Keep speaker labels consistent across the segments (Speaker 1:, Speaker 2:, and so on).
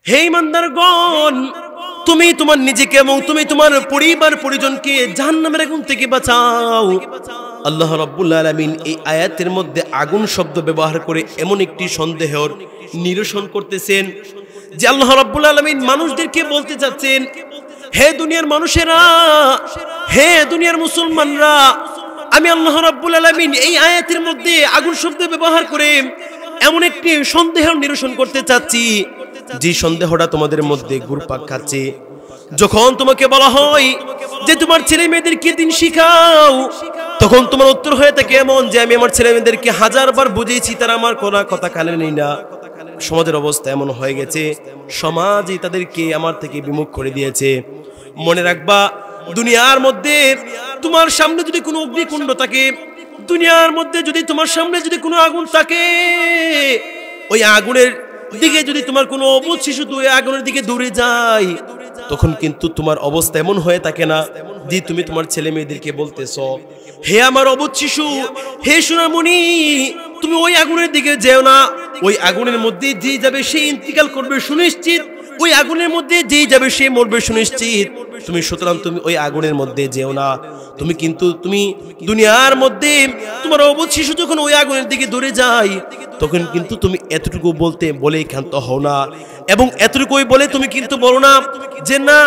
Speaker 1: হে ইমানদারগণ, তুমি তোমার নিজেকে এবং তুমি তোমার পরিবার পরিজনকে জাহান্নামের আগুন থেকে বাঁচাও। আল্লাহ রাব্বুল আলামিন এই আয়াতের মধ্যে আগুন শব্দ ব্যবহার করে এমন একটি সন্দেহের নিরসন করতেছেন যে আল্লাহ রাব্বুল আলামিন মানুষদেরকে বলতে চাচ্ছেন, হে দুনিয়ার মানুষেরা, হে দুনিয়ার মুসলমানরা, আমি আল্লাহ রাব্বুল আলামিন এই আয়াতের মধ্যে আগুন শব্দ ব্যবহার করে এমন একটি সন্দেহের নিরসন করতে চাচ্ছি যে সন্দেহটা তোমাদের মধ্যে ঘুরপাক খাচ্ছে। যখন তোমাকে বলা হয় যে তোমার ছেলে মেয়েদেরকে দিন শিখাও, তখন তোমার উত্তর হয়ে থাকে এমন যে আমি আমার ছেলে মেয়েদেরকে হাজারবার বুঝিয়েছি, তারা আমার কোনো কথা কানে নেই না। সমাজের অবস্থা এমন হয়ে গেছে, সমাজই তাদেরকে আমার থেকে বিমুখ করে দিয়েছে। মনে রাখবা, দুনিয়ার মধ্যে তোমার সামনে যদি কোনো অগ্নিকুণ্ড থাকে, দুনিয়ার মধ্যে যদি তোমার সামনে যদি কোনো আগুন থাকে, ওই আগুনের দিকে যদি তোমার কোনো অবুঝ শিশু ওই আগুনের দিকে দৌড়ে যায়, তখন কিন্তু তোমার অবস্থা এমন হয়ে থাকে না যে তুমি তোমার ছেলে মেয়েদেরকে বলতেছো, হে আমার অবুঝ শিশু, হে সোনামণি, তুমি ওই আগুনের দিকে যেও না, ওই আগুনের মধ্যে যে যাবে সে ইন্তিকাল করবে সুনিশ্চিত, ওই আগুনের মধ্যে যেই যাবে সে মরবে সুনিশ্চিত। তুমি সুতরাং তুমি ওই আগুনের মধ্যে যেও না। তুমি দুনিয়ার মধ্যে তোমার অবুঝ শিশু যখন ওই আগুনের দিকে দৌড়ে যায়, তখন কিন্তু তুমি এতটুকু বলেই ক্ষান্ত হও না, এবং এতটুকুই বলে তুমি কিন্তু বলো না যে না,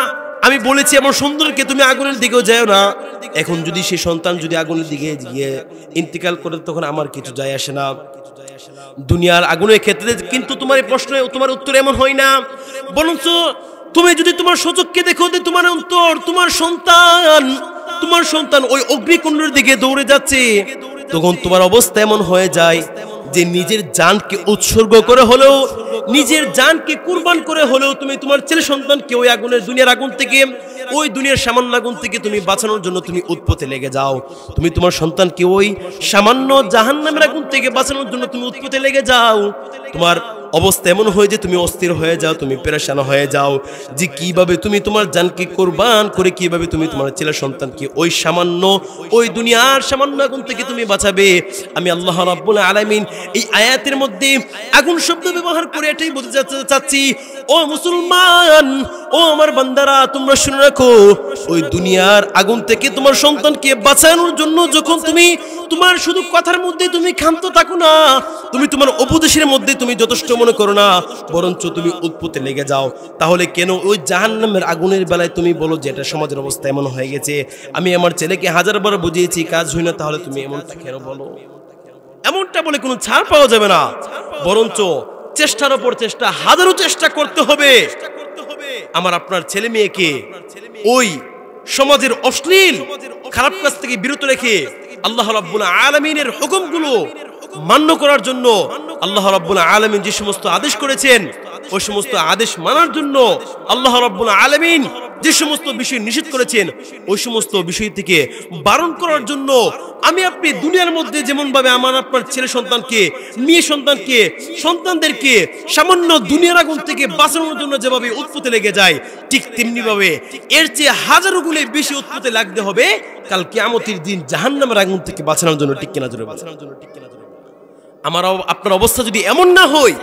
Speaker 1: আমি বলেছি আমার সুন্দরকে তুমি আগুনের দিকেও যাও না। এখন যদি সেই সন্তান যদি আগুনের দিকে গিয়ে ইন্তিকাল করে, তখন আমার কিছু যায় আসে না। দুনিয়ার আগুনের ক্ষেত্রে কিন্তু তোমার এই প্রশ্ন, তোমার উত্তর এমন হয় না, বরঞ্চ তুমি যদি তোমার সচক্ষে দেখো যে তোমার অন্তর, তোমার সন্তান ওই অগ্নিকুণ্ডের দিকে দৌড়ে যাচ্ছে, তখন তোমার অবস্থা এমন হয়ে যায় যে নিজের জানকে উৎসর্গ করে হলেও, নিজের জানকে কুরবান করে হলেও তুমি তোমার ছেলে সন্তানকে ওই আগুনের, দুনিয়ার আগুন থেকে, ওই দুনিয়ার সামান্য আগুন থেকে তুমি বাঁচানোর জন্য তুমি উৎপথে লেগে যাও। তুমি তোমার সন্তানকে ওই সামান্য জাহান্নামের আগুন থেকে বাঁচানোর জন্য তুমি উৎপথে লেগে যাও। তোমার অবস্থা এমন হয় যে তুমি অস্থির হয়ে যাও, তুমি পেরেশান হয়ে যাও যে কিভাবে তুমি তোমার জানকে কুরবান করে কিভাবে তুমি তোমার ছেলে সন্তানকে ওই সামান্য, ওই দুনিয়ার সামান্য আগুন থেকে তুমি বাঁচাবে। আমি আল্লাহ রাব্বুল আলামিন এই আয়াতের মধ্যে আগুন শব্দ ব্যবহার করে এটাই বলতে চাচ্ছি, ও মুসলমান, ও আমার বান্দারা, তোমরা শুনে রাখো, ওই দুনিয়ার আগুন থেকে তোমার সন্তানকে বাঁচানোর জন্য যখন তুমি তোমার শুধু কথার মধ্যে তুমি ক্ষান্ত থাকো না, তুমি তোমার উপদেশের মধ্যে তুমি যথেষ্ট মনে করো না, বরঞ্চ তুমি উৎপত্তি লেগে যাও, তাহলে কেন ওই জাহান্নামের আগুনের বেলায় তুমি বলো যে এটা সমাজের অবস্থা এমন হয়ে গেছে, আমি আমার ছেলেকে হাজারবার বুঝিয়েছি, কাজ হয় না, তাহলে তুমি এমনটা কেন বলো? এমনটা বলে কোনো ছাড় পাওয়া যাবে না, বরঞ্চ চেষ্টার উপর চেষ্টা, হাজারো চেষ্টা করতে হবে আমার আপনার ছেলে মেয়েকে ওই সমাজের অশ্লীল খারাপ কাজ থেকে বিরত রেখে আল্লাহ রাব্বুল আলামিনের হুকুমগুলো মান্য করার জন্য, আল্লাহ রাব্বুল আলামিন যে সমস্ত আদেশ করেছেন ওই সমস্ত আদেশ মানার জন্য, আল্লাহ রাব্বুল আলামিন যে সমস্ত বিষয় নিষেধ করেছেন ওই সমস্ত বিষয় থেকে বারণ করার জন্য আমি আপনি দুনিয়ার মধ্যে যেমন ভাবে আমার আপনার ছেলে সন্তানকে, মেয়ে সন্তানকে, সন্তানদেরকে সামান্য দুনিয়ার আগুন থেকে বাঁচানোর জন্য যেভাবে উৎপত্তি লেগে যায়, ঠিক তেমনি ভাবে এর চেয়ে হাজারো গুণে বেশি উৎপত্তি লাগতে হবে কাল কিয়ামতের দিন জাহান্নামের আগুন থেকে বাঁচানোর জন্য। ঠিক কিনা জোরে বাঁচানোর জন্য? ঠিক কিনা জোরে? আমার আপনার অবস্থা যদি এমন না হয়,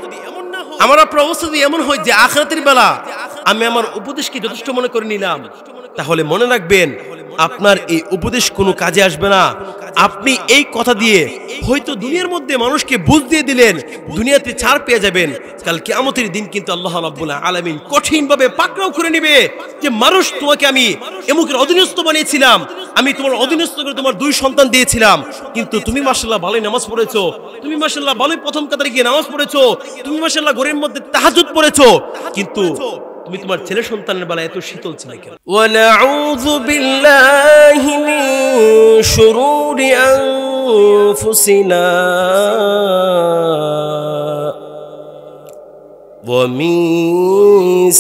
Speaker 1: আমার আপনার অবস্থা যদি এমন হয় যে আখিরাতের বেলা আমি আমার উপদেশকে যথেষ্ট মনে করে নিলাম, তাহলে মনে রাখবেন আপনার এই উপদেশ কোনো কাজে আসবে না। আপনি এই কথা দিয়ে হয়তো দুনিয়ার মধ্যে মানুষকে বুঝ দিয়ে দিলেন, দুনিয়াতে ছাড় পেয়ে যাবেন, কাল কিয়ামতের দিন কিন্তু আল্লাহ রাব্বুল আলামিন কঠিনভাবে পাকড়াও করে নেবে যে মানুষ, তোমাকে আমি এমুকের অধীনস্থ বানিয়েছিলাম, আমি তোমার অধীনস্থ করে তোমার 2 সন্তান দিয়েছিলাম, কিন্তু তুমি মাশাআল্লাহ ভালোই নামাজ পড়েছো, তুমি মাশাআল্লাহ ভালোই প্রথম কাতারে গিয়ে নামাজ পড়েছো, তুমি মাশাআল্লাহ ঘরের মধ্যে তাহাজ্জুদ পড়েছো, কিন্তু তুমি তোমার ছেলে সন্তানের বেলায় এত শীতল ছিলে কেন? ওয়া নাউযু বিল্লাহি মিন শুরুরি আনফুসিনা ওয়া মিন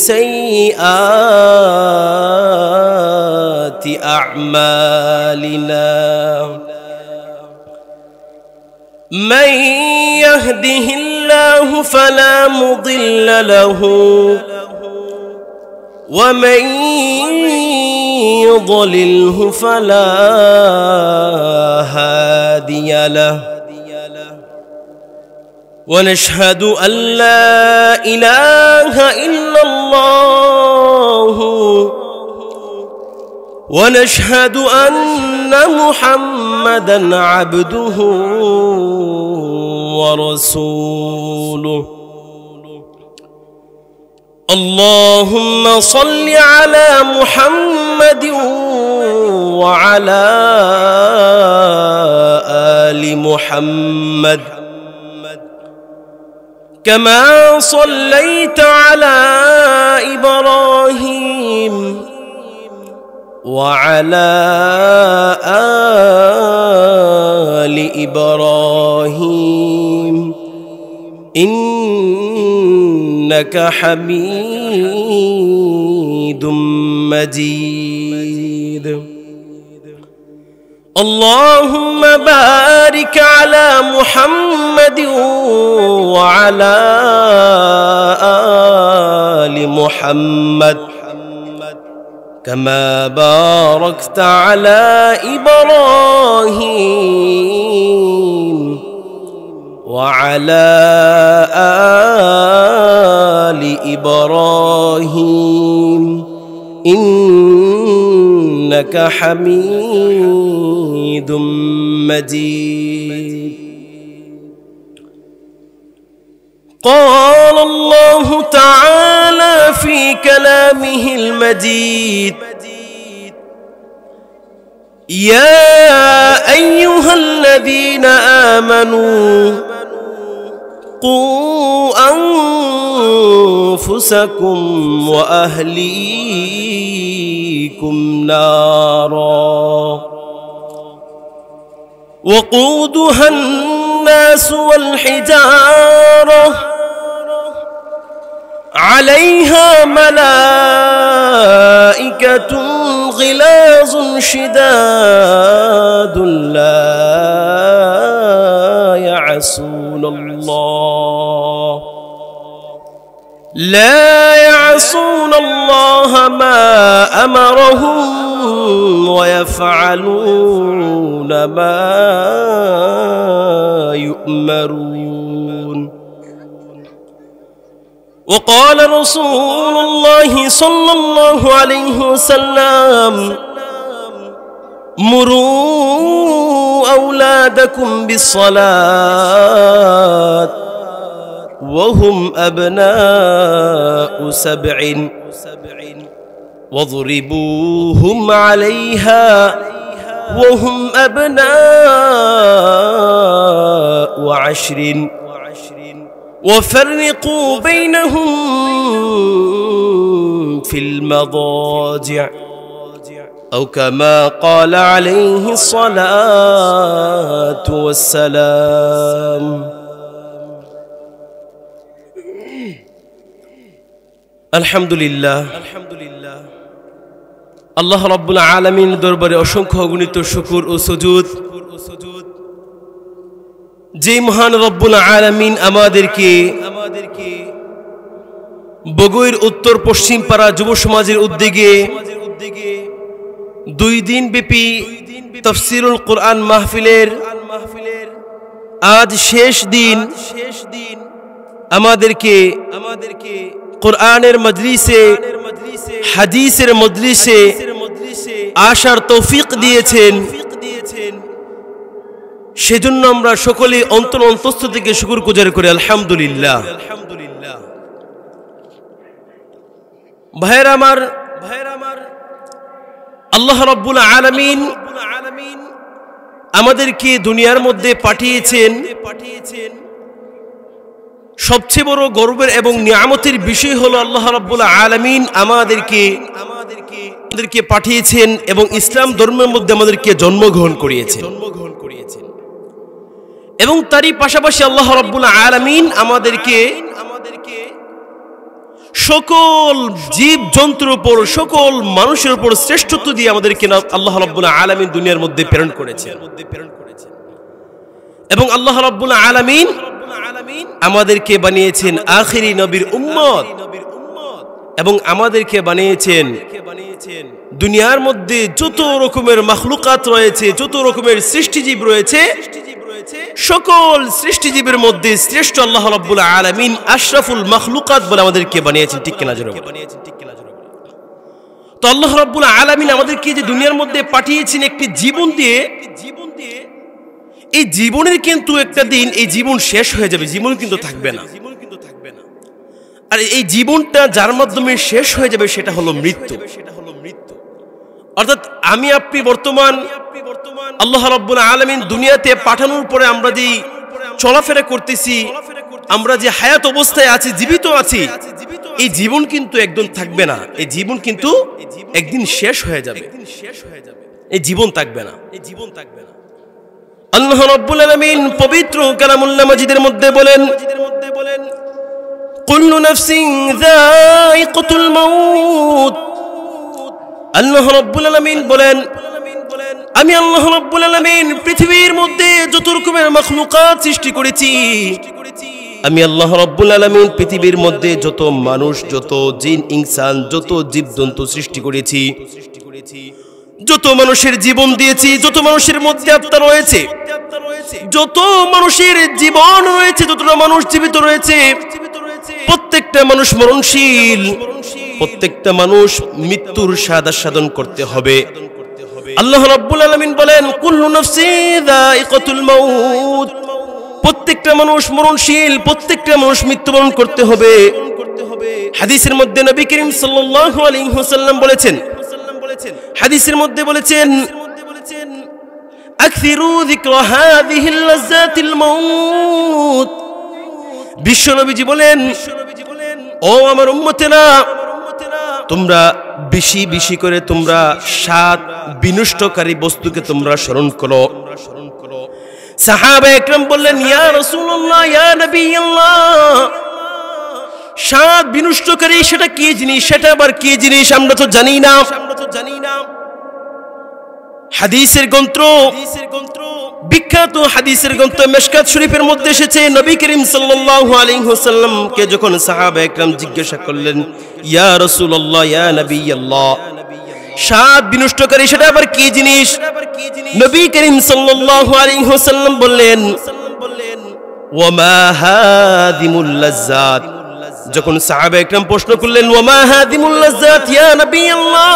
Speaker 1: সাইয়্যাতি আ'মালিনা মান ইয়াহদিহিল্লাহু ফালা মুদিল্লা লাহু ومن يضلله فلا هادي له ونشهد أن لا إله إلا الله ونشهد أن محمدا عبده ورسوله اللهم صل على محمد وعلى آل محمد كما صليت على إبراهيم وعلى آل إبراهيم إنك حميد مجيد اللهم بارك على محمد وعلى آل محمد كما باركت على إبراهيم وعلى آل إبراهيم إنك حميد مجيد قال الله تعالى في كلامه المجيد يا أيها الذين آمنوا قوا أنفسكم وأهليكم نارا وقودها الناس والحجارة عليها ملائكة غلاظ شداد لا يعصون الله ما أمرهم ويفعلون ما يؤمرون وقال رسول الله صلى الله عليه وسلم مروا أولادكم بالصلاة وهم أبناء 7 واضربوهم عليها وهم أبناء 10 وفرقوا بينهم في المضاجع أو كما قال عليه الصلاة والسلام আলহামদুলিল্লাহ আল্লাহ রাব্বুল আলামিন দরবারে অসংখ্য অগণিত শুকর ও সুজুদ যে মহান রব্বুল আলামিন আমাদেরকে বগুড়ার উত্তর পশ্চিম পাড়া যুব সমাজের উদ্যোগে 2 দিন ব্যাপী তাফসীরুল কুরআন মাহফিলের আজ শেষ দিন আমাদেরকে কুরআনের মজলিসে হাদিসের মজলিসে আসার তৌফিক দিয়েছেন সেজন্য আমরা সকলে অন্তঃস্থ থেকে শুকর গুজার করি আলহামদুলিল্লাহ ভাইরা আমার আল্লাহ রাব্বুল আলামিন আমাদেরকে দুনিয়ার মধ্যে পাঠিয়েছেন সবচেয়ে বড় গর্বের এবং নিয়ামতের বিষয় হলো আল্লাহ রাব্বুল আলামিন আমাদেরকে পাঠিয়েছেন এবং ইসলাম ধর্মের মধ্যে আমাদেরকে জন্মগ্রহণ করিয়েছেন এবং তারই পাশাপাশি আল্লাহ রাব্বুল আলামিন আমাদেরকে সকল জীব জন্তুর উপর সকল মানুষের উপর শ্রেষ্ঠত্ব দিয়ে আমাদেরকে আল্লাহ রাব্বুল আলামিন দুনিয়ার মধ্যে প্রেরণ করেছেন এবং আল্লাহ রাব্বুল আলামিন আমাদেরকে বানিয়েছেন আখিরি নবীর উম্মত এবং আমাদেরকে বানিয়েছেন দুনিয়ার মধ্যে যত রকমের মাখলুকাত রয়েছে যত রকমের সৃষ্টিজীব রয়েছে সকল সৃষ্টিজীবের মধ্যে শ্রেষ্ঠ আল্লাহ রাব্বুল আলামিন আশরাফুল মাখলুকাত বলে আমাদেরকে বানিয়েছেন, ঠিক কিনা জোরে বলেন। তো আল্লাহ রাব্বুল আলামিন আমাদেরকে যে দুনিয়ার মধ্যে পাঠিয়েছেন একটি জীবন দিয়ে, এই জীবনের কিন্তু একটা দিন এই জীবন শেষ হয়ে যাবে, জীবন কিন্তু থাকবে না। আর এই জীবনটা যার মাধ্যমে শেষ হয়ে যাবে সেটা হলো মৃত্যু। অর্থাৎ আমি আপনি বর্তমান আল্লাহ রাব্বুল আলামিন দুনিয়াতে পাঠানোর পরে আমরা যে চলাফেরা করতেছি, আমরা যে হায়াত অবস্থায় আছি, জীবিত আছি, এই জীবন কিন্তু একদম থাকবে না। এই জীবন কিন্তু একদিন শেষ হয়ে যাবে, এই জীবন থাকবে না। আল্লাহ রাব্বুল আলামিন পবিত্র কালামুল্লাহ মাজিদের মধ্যে বলেন, কুল্লু নাফসিন যায়িকাতুল মাউত। আল্লাহ রাব্বুল আলামিন বলেন, আমি আল্লাহ রাব্বুল আলামিন পৃথিবীর মধ্যে যত রকমের মাখলুকাত সৃষ্টি করেছি, আমি আল্লাহ রাব্বুল আলামিন পৃথিবীর মধ্যে যত মানুষ, যত জিন ইনসান, যত জীবজন্তু সৃষ্টি করেছি, যত মানুষের জীবন দিয়েছি, যত মানুষের মধ্যে আত্মা রয়েছে, যত মানুষের জীবন রয়েছে, যতটা মানুষ জীবিত রয়েছে, প্রত্যেকটা মানুষ মরণশীল, প্রত্যেকটা মানুষ মৃত্যুর স্বাদ আস্বাদন করতে হবে। আল্লাহ রাব্বুল আলামিন বলেন, কুল্লু নাফসিন যায়িকাতুল মাউত। প্রত্যেকটা মানুষ মরণশীল, প্রত্যেকটা মানুষ মৃত্যুবরণ করতে হবে। হাদিসের মধ্যে নবী করিম সাল্লাল্লাহু আলাইহি ওয়াসাল্লাম বলেছেন, হাদিসের মধ্যে বলেছেন, আকসিরু যিকরা হাযিহিল লাযযাতিল মাউত। বিশ্ব নবীজি বলেন, ও আমার উম্মতেরা, তোমরা বেশি বেশি করে তোমরা স্বাদ বিনষ্টকারী বস্তুকে তোমরা স্মরণ করো। সাহাবায়ে কেরাম বললেন, ইয়া রাসূলুল্লাহ, ইয়া নবী আল্লাহ, স্বাদ বিনষ্টকারী সেটা কি জিনিস, সেটা আবার কি জিনিস আমরা তো জানি না। হাদিসের গ্রন্থ, বিখ্যাত হাদিসের গ্রন্থ মিশকাত শরীফের মধ্যে এসেছে, নবী করিম সাল্লাল্লাহু আলাইহি ওয়াসাল্লামকে যখন সাহাবায়ে কেরাম জিজ্ঞাসা করলেন, ইয়া রাসূলুল্লাহ, ইয়া নবী আল্লাহ, স্বাদ বিনষ্টকারী সেটা আবার কি জিনিস? নবী করিম সাল্লাল্লাহু আলাইহি ওয়াসাল্লাম বললেন, ওয়ামা হাদিমুল লাজ্জাত। যখন সাহাবায়ে কেরাম প্রশ্ন করলেন, ওয়ামা হাদিমুল লাজ্জাত ইয়া নবী আল্লাহ,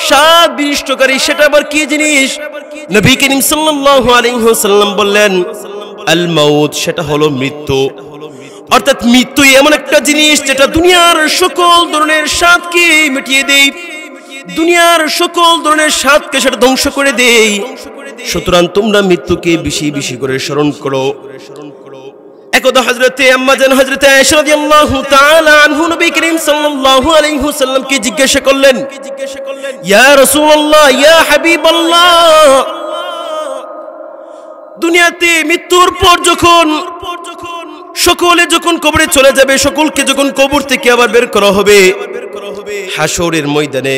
Speaker 1: স্বাদ বিনষ্টকারী সেটা আবার কি জিনিস? নবী করিম সাল্লাল্লাহু আলাইহি ওয়াসাল্লাম বললেন, আল মাউত, সেটা হলো মৃত্যু। অর্থাৎ মৃত্যু এমন একটা জিনিস যেটা দুনিয়ার সকল ধরনের স্বাদকে মিটিয়ে দেয়, দুনিয়ার সকল ধরনের স্বাদকে সেটা ধ্বংস করে দেয়। সুতরাং তোমরা মৃত্যুকে বেশি বেশি করে স্মরণ করো। একদা হযরতে আম্মা জান হযরতে আয়েশা রাদিয়াল্লাহু তাআলা আনহু নবী করিম সাল্লাল্লাহু আলাইহি ওয়াসাল্লামকে জিজ্ঞাসা করলেন, ইয়া রাসূলুল্লাহ, ইয়া হাবিবাল্লাহ, দুনিয়াতে মৃত্যুর পর যখন সকলে যখন কবরে চলে যাবে, সকলকে যখন কবর থেকে আবার বের করা হবে, হাসরের ময়দানে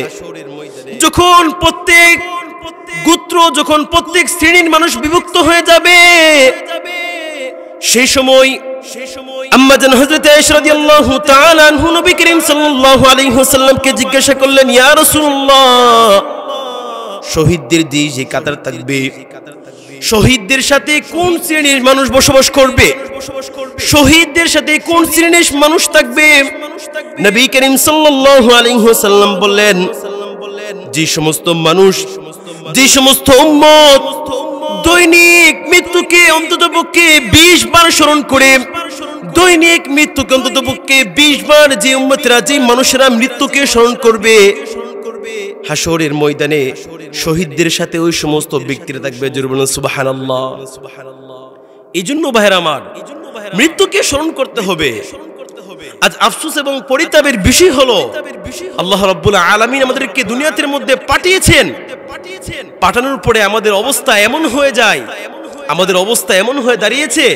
Speaker 1: যখন প্রত্যেক গোত্র, যখন প্রত্যেক শ্রেণীর মানুষ বিভক্ত হয়ে যাবে, সেই সময় আম্মা জান হযরত আয়েশা রাদিয়াল্লাহু তাআলা আনহু নবী করিম সাল্লাল্লাহু আলাইহি ওয়াসাল্লামকে জিজ্ঞাসা করলেন, ইয়া রাসূলুল্লাহ, শহীদদের যে কাতার থাকবে, শহীদদের সাথে কোন শ্রেণীর মানুষ বসবাস করবে, শহীদদের সাথে কোন শ্রেণীর মানুষ থাকবে? নবী করিম সাল্লাল্লাহু আলাইহি ওয়াসাল্লাম বললেন, যে সমস্ত মানুষ, যে সমস্ত উম্মত দৈনিক মৃত্যুকে অন্ততপক্ষে 20 বার স্মরণ করে, দৈনিক মৃত্যুকে অন্ততপক্ষে 20 বার যে উম্মতেরা, যে মানুষেরা মৃত্যুকে স্মরণ করবে, হাসরের ময়দানে শহীদদের সাথে ওই সমস্ত ব্যক্তিরা থাকবে। জোরে বলুন সুবহানাল্লাহ। এই জন্য ভাইরা আমার, মৃত্যুকে স্মরণ করতে হবে। আজ আফসোস এবং পরিতাপের বিষয় হলো, আল্লাহ রাব্বুল আলামিন আমাদেরকে দুনিয়ার মধ্যে পাঠিয়েছেন, পাঠানোর পরে আমাদের অবস্থা এমন হয়ে যায়, আমাদের অবস্থা এমন হয়ে দাঁড়িয়েছে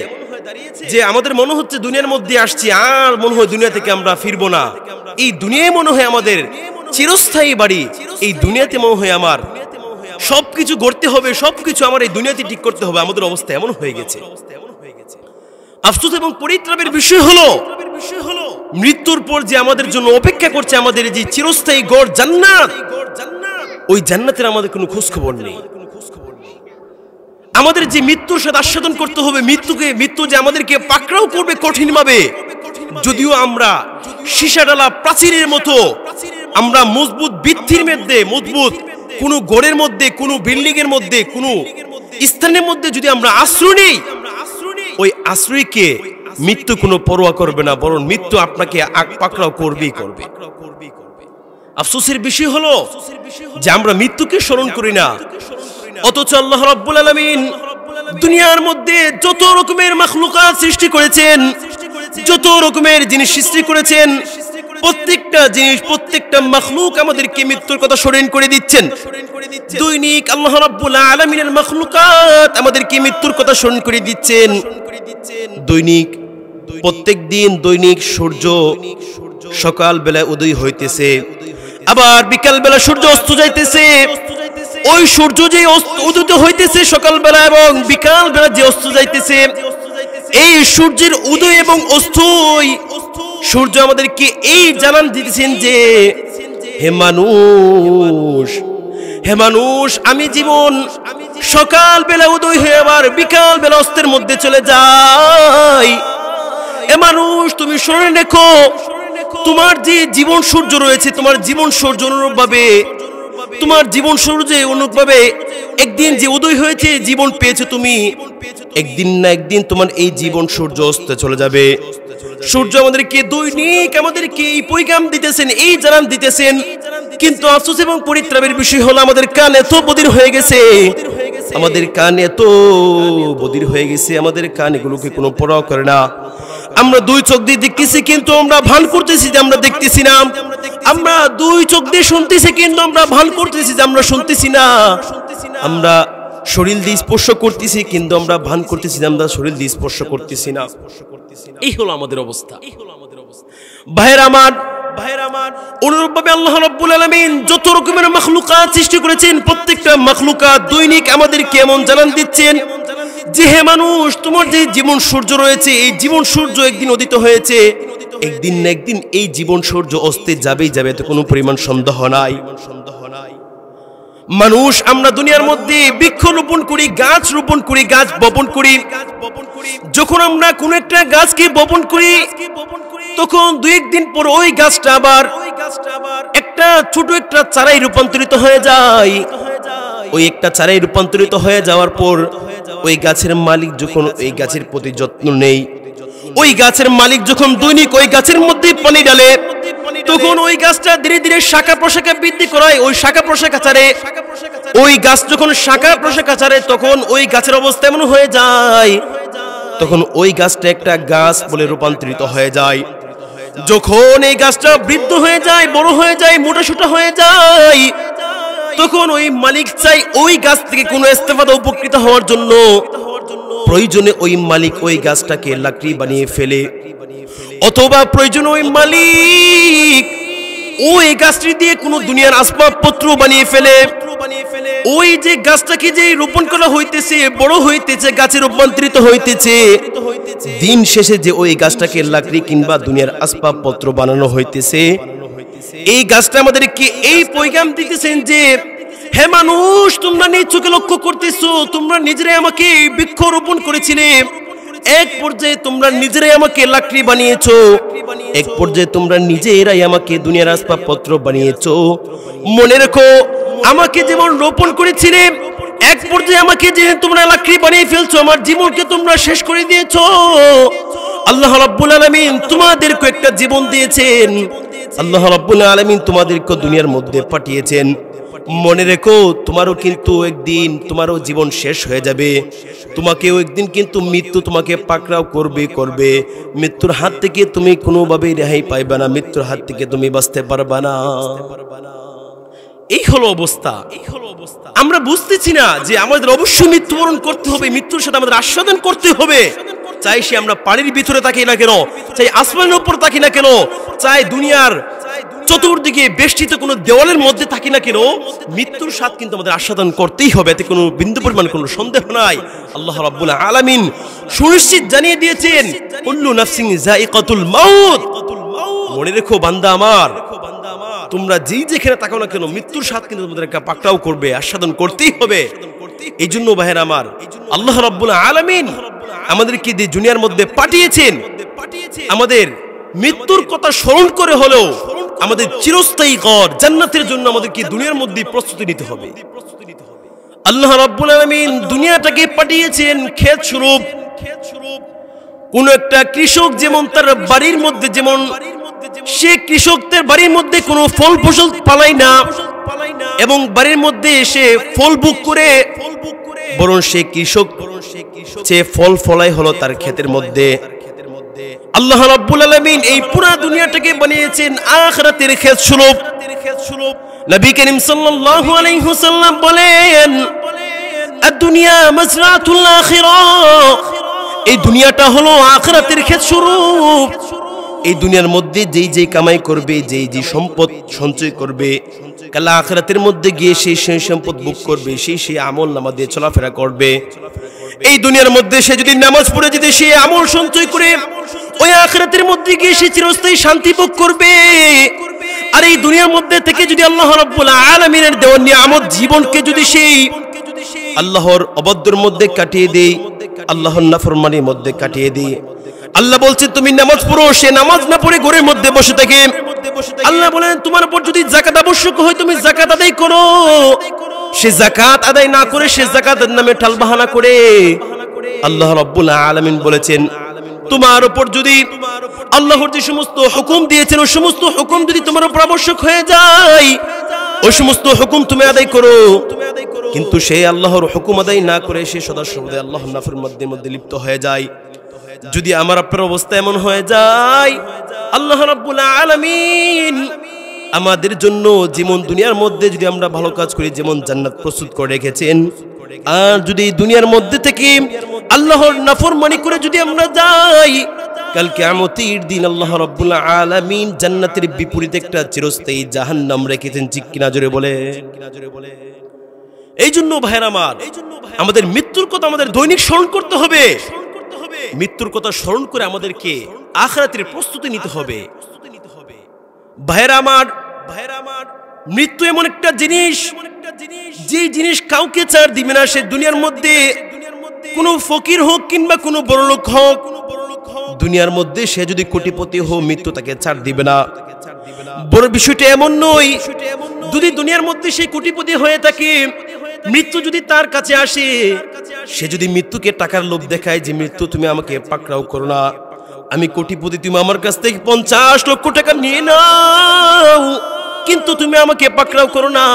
Speaker 1: যে আমাদের মনে হচ্ছে দুনিয়ার মধ্যে আসছি, আর মনে হয় দুনিয়া থেকে আমরা ফিরবো না। এই দুনিয়ায় মনে হয় আমাদের চিরস্থায়ী বাড়ি, এই দুনিয়াতে মনে হয় আমার সবকিছু গড়তে হবে, সবকিছু আমার এই দুনিয়াতে ঠিক করতে হবে। আমাদের অবস্থা এমন হয়ে গেছে। আফসোস এবং পরিত্রাপের বিষয় হলো, মৃত্যুর পর যে আমাদের জন্য অপেক্ষা করছে, আমাদের যে চিরস্থায়ী গড় জান্নাত, ওই জান্নাতের আমাদের কোনো খোঁজ খবর নেই। আমাদের যে মৃত্যুর সাথে আস্বাদন করতে হবে, মৃত্যু যে আমাদেরকে পাকড়াও করবে কঠিনভাবে। যদিও আমরা সীসাডালা প্রাচীরের মতো, আমরা মজবুত ভিত্তির মধ্যে, মজবুত কোনো গড়ের মধ্যে, কোনো বিল্ডিং এর মধ্যে, কোনো স্থানের মধ্যে যদি আমরা আশ্রয় নেই, ওই আশ্রয়কে মৃত্যু কোনো পরোয়া করবে না, বরং মৃত্যু আপনাকে পাকড়াও করবেই করবে। আফসোসের বিষয় হলো যে আমরা মৃত্যুকে স্মরণ করি না, অথচ আল্লাহ রাব্বুল আলামিন দুনিয়ার মধ্যে যত রকমের মাখলুকাত সৃষ্টি করেছেন, যত রকমের জিনিস সৃষ্টি করেছেন, প্রত্যেকটা জিনিস, প্রত্যেকটা মাখলুক আমাদেরকে মৃত্যুর কথা স্মরণ করে দিচ্ছেন। দৈনিক আল্লাহ রাব্বুল আলামিনের মাখলুকাত আমাদেরকে মৃত্যুর কথা স্মরণ করে দিচ্ছেন। দৈনিক, প্রত্যেক দিন দৈনিক সূর্য সকাল বেলা উদয় হইতেছে, আবার বিকাল বেলা সূর্য অস্ত যাইতেছে। ওই সূর্য যে উদিত হইতেছে সকাল বেলা এবং বিকাল বেলা যে অস্ত যাইতেছে, এই সূর্যের উদয় এবং অস্তই সূর্য আমাদেরকে এই জানান দিতেছেন যে হে মানুষ, আমি জীবন সকাল বেলা উদয় হয়ে আবার বিকাল বেলা অস্তের মধ্যে চলে যাই। হে মানুষ, তুমি স্মরণে রেখো, তোমার যে জীবন সূর্য রয়েছে, তোমার জীবন সূর্য অনুরূপভাবে, তোমার জীবন সূর্যে অনুরূপভাবে একদিন যে উদয় হয়েছে, জীবন পেয়েছো তুমি, একদিন না একদিন তোমার এই জীবন সূর্য অস্তে চলে যাবে। সূর্য আমাদেরকে দৈনিক আমাদেরকে এই পৈগাম দিতেছেন, এই জানান দিতেছেন, কিন্তু আফসোস এবং পরিত্রাবের বিষয় হলো আমাদের কান এত বধির হয়ে গেছে, আমাদের কান এত বধির হয়ে গেছে, আমাদের কান এগুলোকে কোনো পরোয়া করে না। আমরা দুই চোখ দিয়ে দেখতেছি কিন্তু আমরা ভান করতেছি যে আমরা দেখতেছি না, আমরা দুই চোখ দিয়ে শুনতেছি কিন্তু আমরা ভান করতেছি যে আমরা শুনতেছি না, আমরা শরীর দিয়ে স্পর্শ করতেছি কিন্তু আমরা ভান করতেছি যে আমরা শরীর দিয়ে স্পর্শ করতেছি না। এই হলো আমাদের অবস্থা। ভাইয়েরা আমার, অনুরূপভাবে আল্লাহ রাব্বুল আলামিন যত রকমের মাখলুকাত সৃষ্টি করেছেন, প্রত্যেকটা মাখলুকাত দৈনিক আমাদেরকে এমন জানান দিচ্ছেন যে হে মানুষ, তোমার যে জীবন সূর্য রয়েছে, এই জীবন সূর্য একদিন উদিত হয়েছে, একদিন না একদিন এই জীবন সূর্য অস্তে যাবেই যাবে, এতে কোনো পরিমাণ সন্দেহ নাই। মানুষ, আমরা দুনিয়ার মধ্যে বৃক্ষ রোপণ করি, গাছ রোপণ করি, গাছ বপন করি। যখন আমরা কোন একটা গাছকে বপন করি, তখন দুই একদিন পর ওই গাছটা আবার একটা ছোট একটা চারায় রূপান্তরিত হয়ে যায়। ওই একটা চারায় রূপান্তরিত হয়ে যাওয়ার পর ওই গাছের মালিক যখন ওই গাছের প্রতি যত্ন নেই, ওই গাছের মালিক যখন দৈনিক ওই গাছের মধ্যে পানি ঢালে, তখন ওই গাছটা ধীরে ধীরে শাখা প্রশাখা বৃদ্ধি করায়। ওই শাখা প্রশাখা ছাড়ে, ওই গাছ যখন শাখা প্রশাখা ছাড়ে, তখন ওই গাছের অবস্থা এমন হয়ে যায়, তখন ওই গাছটা একটা গাছ বলে রূপান্তরিত হয়ে যায়। যখন এই গাছটা বৃদ্ধ হয়ে যায়, বড় হয়ে যায়, মোটাসোটা হয়ে যায়, তখন ওই মালিক চাই ওই গাছ থেকে কোনো ইস্তেফাদা উপকৃত হওয়ার জন্য প্রয়োজনে ওই মালিক ওই গাছটাকে লাকড়ি বানিয়ে ফেলে, অথবা প্রয়োজনে ওই মালিক ওই গাছটি দিয়ে কোনো দুনিয়ার আসবাবপত্র বানিয়ে ফেলে। ওই যে গাছটাকে যে রোপণ করা হইতেছে, বড় হইতেছে, গাছে রূপান্তরিত হইতেছে, দিন শেষে যে ওই গাছটাকে লাকড়ি কিংবা দুনিয়ার আসবাবপত্র বানানো হইতেছে, এই গাছটা আমাদেরকে এই পয়গাম দিতেছেন যে হে মানুষ, তোমরা নিজ চোখে লক্ষ্য করতেছো, তোমরা নিজেরাই আমাকে বৃক্ষ রোপণ করেছিলে, এক পর্যায়ে তোমরা নিজেরাই আমাকে লাকড়ি বানিয়েছো, এক পর্যায়ে তোমরা নিজেরাই আমাকে দুনিয়ার আসবাবপত্র বানিয়েছো। মনে রেখো, আমাকে যেমন রোপণ করেছিলে, এক পর্যায়ে আমাকে যে তোমরা লাকড়ি বানিয়ে ফেলছো, আমার জীবনকে তোমরা শেষ করে দিয়েছো। আল্লাহ রাব্বুল আলামিন তোমাদেরকে একটা জীবন দিয়েছেন, আল্লাহ রাব্বুল আলামিন তোমাদেরকে দুনিয়ার মধ্যে পাঠিয়েছেন। মনে রেখো, তোমারও কিন্তু একদিন তোমারও জীবন শেষ হয়ে যাবে, তোমাকেও একদিন কিন্তু মৃত্যু তোমাকে পাকড়াও করবে। মৃত্যুর হাত থেকে তুমি কোনোভাবেই রেহাই পাইবে না, মৃত্যুর হাত থেকে তুমি বাঁচতে পারবে না। এই হলো অবস্থা। আমরা বুঝতেছি না যে আমাদের অবশ্যই মৃত্যুবরণ করতে হবে, মৃত্যুর সাথে আমাদের আস্বাদন করতে হবে। চাই সে আমরা পানির ভিতরে থাকি না কেন, চাই আসমানের উপর থাকি না কেন, চাই দুনিয়ার চতুর্দিকে বেষ্টিত কোনো দেওয়ালের মধ্যে থাকি না কেন, মৃত্যুর স্বাদ কিন্তু আমাদের আস্বাদন করতেই হবে, এতে কোনো বিন্দু পরিমাণ কোনো সন্দেহ নাই। আল্লাহ রাব্বুল আলামিন সুনিশ্চিত জানিয়ে দিয়েছেন, কুল্লু নাফসিন যায়িকাতুল মাউত। মনে রেখো বান্দা আমার, তোমরা যেই যেখানে তাকাও না কেন, মৃত্যুর স্বাদ কিন্তু তোমাদের পাকড়াও করবে, আস্বাদন করতেই হবে। এই জন্য ভাইয়েরা আমার, আল্লাহ রাব্বুল আলামিন আমাদেরকে এই দুনিয়ার মধ্যে পাঠিয়েছেন আমাদের মৃত্যুর কথা স্মরণ করে হলেও আমাদের চিরস্থায়ী ঘর জান্নাতের জন্য আমাদেরকে দুনিয়ার মধ্যে প্রস্তুতি নিতে হবে। আল্লাহ রাব্বুল আলামিন দুনিয়াটাকে পাঠিয়েছেন ক্ষেত স্বরূপ। কোন একটা কৃষক যেমন তার বাড়ির মধ্যে যেমন সে কৃষকদের বাড়ির মধ্যে কোনো ফল ফসল পালায় না এবং বাড়ির মধ্যে সে ফল ভোগ করে, বরং সে কৃষক সে ফল ফলাই হলো তার ক্ষেতের মধ্যে। আল্লাহ রাব্বুল আলামিন এই পুরো দুনিয়াটাকে বানিয়েছেন আখিরাতের ক্ষেত স্বরূপ। নবী করিম সাল্লাল্লাহু আলাইহি ওয়াসাল্লাম বলেন, আদ-দুনিয়া মাজরাতুল আখিরাহ, এই দুনিয়াটা হলো আখিরাতের ক্ষেত স্বরূপ। এই দুনিয়ার মধ্যে যেই যেই কামাই করবে, যেই যেই সম্পদ সঞ্চয় করবে, কাল আখিরাতের মধ্যে গিয়ে সেই সেই সম্পদ ভোগ করবে, সেই সেই আমল নামা দিয়ে চলাফেরা করবে। এই দুনিয়ার মধ্যে সে যদি নামাজ পড়ে যদি সে আমল সঞ্চয় করে ওই আখিরাতের মধ্যে গিয়ে সে চিরস্থায়ী শান্তি ভোগ করবে। আর এই দুনিয়ার মধ্যে থেকে যদি আল্লাহ রাব্বুল আলামিনের দেওয়া নিয়ামত জীবনকে যদি সেই আল্লাহর অবাধ্যের মধ্যে কাটিয়ে দেই, আল্লাহর নাফরমানির মধ্যে কাটিয়ে দেই, আল্লাহ বলছেন তুমি নামাজ পড়ো, সে নামাজ না পড়ে ঘরের মধ্যে বসে থাকে। আল্লাহ বলেন তোমার উপর যদি যাকাত আবশ্যক হয় তুমি যাকাত আদায় করো, সে যাকাত আদায় না করে সে যাকাতের নামে টালবাহানা করে। আল্লাহ রাব্বুল আলামিন বলেছেন তোমার উপর যদি আল্লাহর যে সমস্ত হুকুম দিয়েছেন ওই সমস্ত হুকুম যদি তোমার উপর আবশ্যক হয়ে যায় ওই সমস্ত হুকুম তুমি আদায় করো। কিন্তু সে আল্লাহর হুকুম আদায় না করে সে সদা সর্বদা আল্লাহর নাফরমানির মধ্যে লিপ্ত হয়ে যায়। যদি আমার আপনার অবস্থা এমন হয়ে যায়, আল্লাহ রাব্বুল আলামিন আমাদের জন্য যেমন দুনিয়ার মধ্যে যদি আমরা ভালো কাজ করি যেমন জান্নাত প্রস্তুত করে রেখেছেন, আর যদি দুনিয়ার মধ্যে থেকে আল্লাহর নাফরমানি করে যদি আমরা যাই, কাল কিয়ামতের দিন আল্লাহ রাব্বুল আলামিন জান্নাতের বিপরীতে একটা চিরস্থায়ী জাহান্নাম রেখেছেন। ঠিক কিনা জোরে বলে। এই জন্য ভাইরা আমার, আমাদের মৃত্যুর কথা আমাদের দৈনিক স্মরণ করতে হবে। মৃত্যুর কথা স্মরণ করে আমাদেরকে আখিরাতের প্রস্তুতি নিতে হবে। ভাইরা আমার, মৃত্যু এমন একটা জিনিস যে জিনিস কাউকে ছাড় দিবে না। সে দুনিয়ার মধ্যে কোনো ফকির হোক কিংবা কোনো বড়লোক হোক, দুনিয়ার মধ্যে সে যদি কোটিপতি হোক মৃত্যু তাকে ছাড় দিবে না। বড় বিষয়টা এমন নয়, যদি দুনিয়ার মধ্যে সে কোটিপতি হয়ে থাকে মৃত্যু যদি তার কাছে আসে, সে যদি মৃত্যুকে টাকার লোভ দেখায় যে মৃত্যু তুমি আমাকে পাকড়াও করো না, আমি কোটিপতি, তুমি আমার কাছ থেকে 50 লক্ষ টাকা নিয়ে নাও কিন্তু তুমি আমাকে পাকড়াও করো না।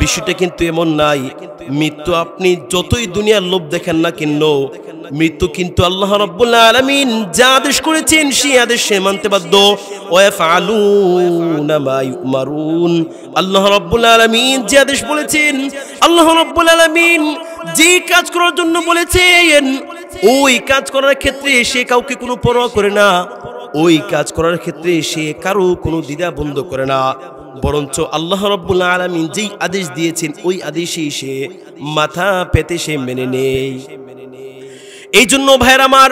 Speaker 1: বিষয়টা কিন্তু এমন নাই। মৃত্যু আপনি যতই দুনিয়ার লোভ দেখেন না কেন, মৃত্যু কিন্তু আল্লাহ রাব্বুল আলামিন যা আদেশ করেছেন সেই আদেশ সে মানতে বাধ্য। ওয়াফআলুনা মা ইউমারুন, আল্লাহ রাব্বুল আলামিন যে আদেশ বলেছেন, আল্লাহ রাব্বুল আলামিন যে কাজ করার জন্য বলেছেন ওই কাজ করার ক্ষেত্রে সে কাউকে কোনো পরোয়া করে না, ওই কাজ করার ক্ষেত্রে সে কারো কোনো দ্বিধা বন্ধ করে না, বরঞ্চ আল্লাহ রাব্বুল আলামিন যেই আদেশ দিয়েছেন ওই আদেশই সে মাথা পেতে সে মেনে নেয়। এই জন্য ভাইরা আমার,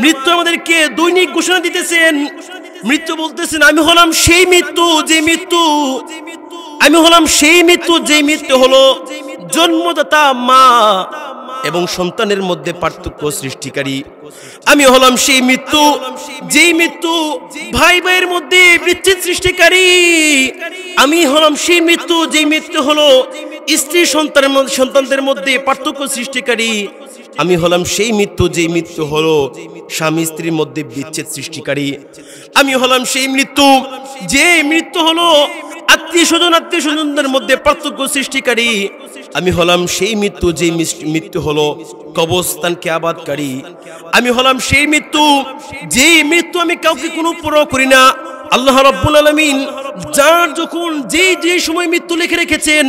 Speaker 1: মৃত্যু আমাদেরকে দৈনিক ঘোষণা দিতেছেন। মৃত্যু বলতেছেন আমি হলাম সেই মৃত্যু যে মৃত্যু, আমি হলাম সেই মৃত্যু যে মৃত্যু হলো জন্মদাতা মা এবং সন্তানের মধ্যে পার্থক্য সৃষ্টিকারী। আমি হলাম সেই মৃত্যু যেই মৃত্যু ভাই ভাইয়ের মধ্যে বিচ্ছেদ সৃষ্টিকারী। আমি হলাম সেই মৃত্যু যেই মৃত্যু হলো স্ত্রী সন্তানদের মধ্যে পার্থক্য সৃষ্টিকারী। আমি হলাম সেই মৃত্যু যেই মৃত্যু হলো স্বামী স্ত্রীর মধ্যে বিচ্ছেদ সৃষ্টিকারী। আমি হলাম সেই মৃত্যু যে মৃত্যু হলো আত্মীয় স্বজনদের মধ্যে পার্থক্য সৃষ্টিকারী। আমি হলাম সেই মৃত্যু যে মৃত্যু হলো কবরস্থানকে আবাদকারী। আমি হলাম সেই মৃত্যু যে মৃত্যু আমি কাউকে কোনো পরোয়া করি না। আল্লাহ রাব্বুল আলামিন যার যখন যে সময় মৃত্যু লিখে রেখেছেন,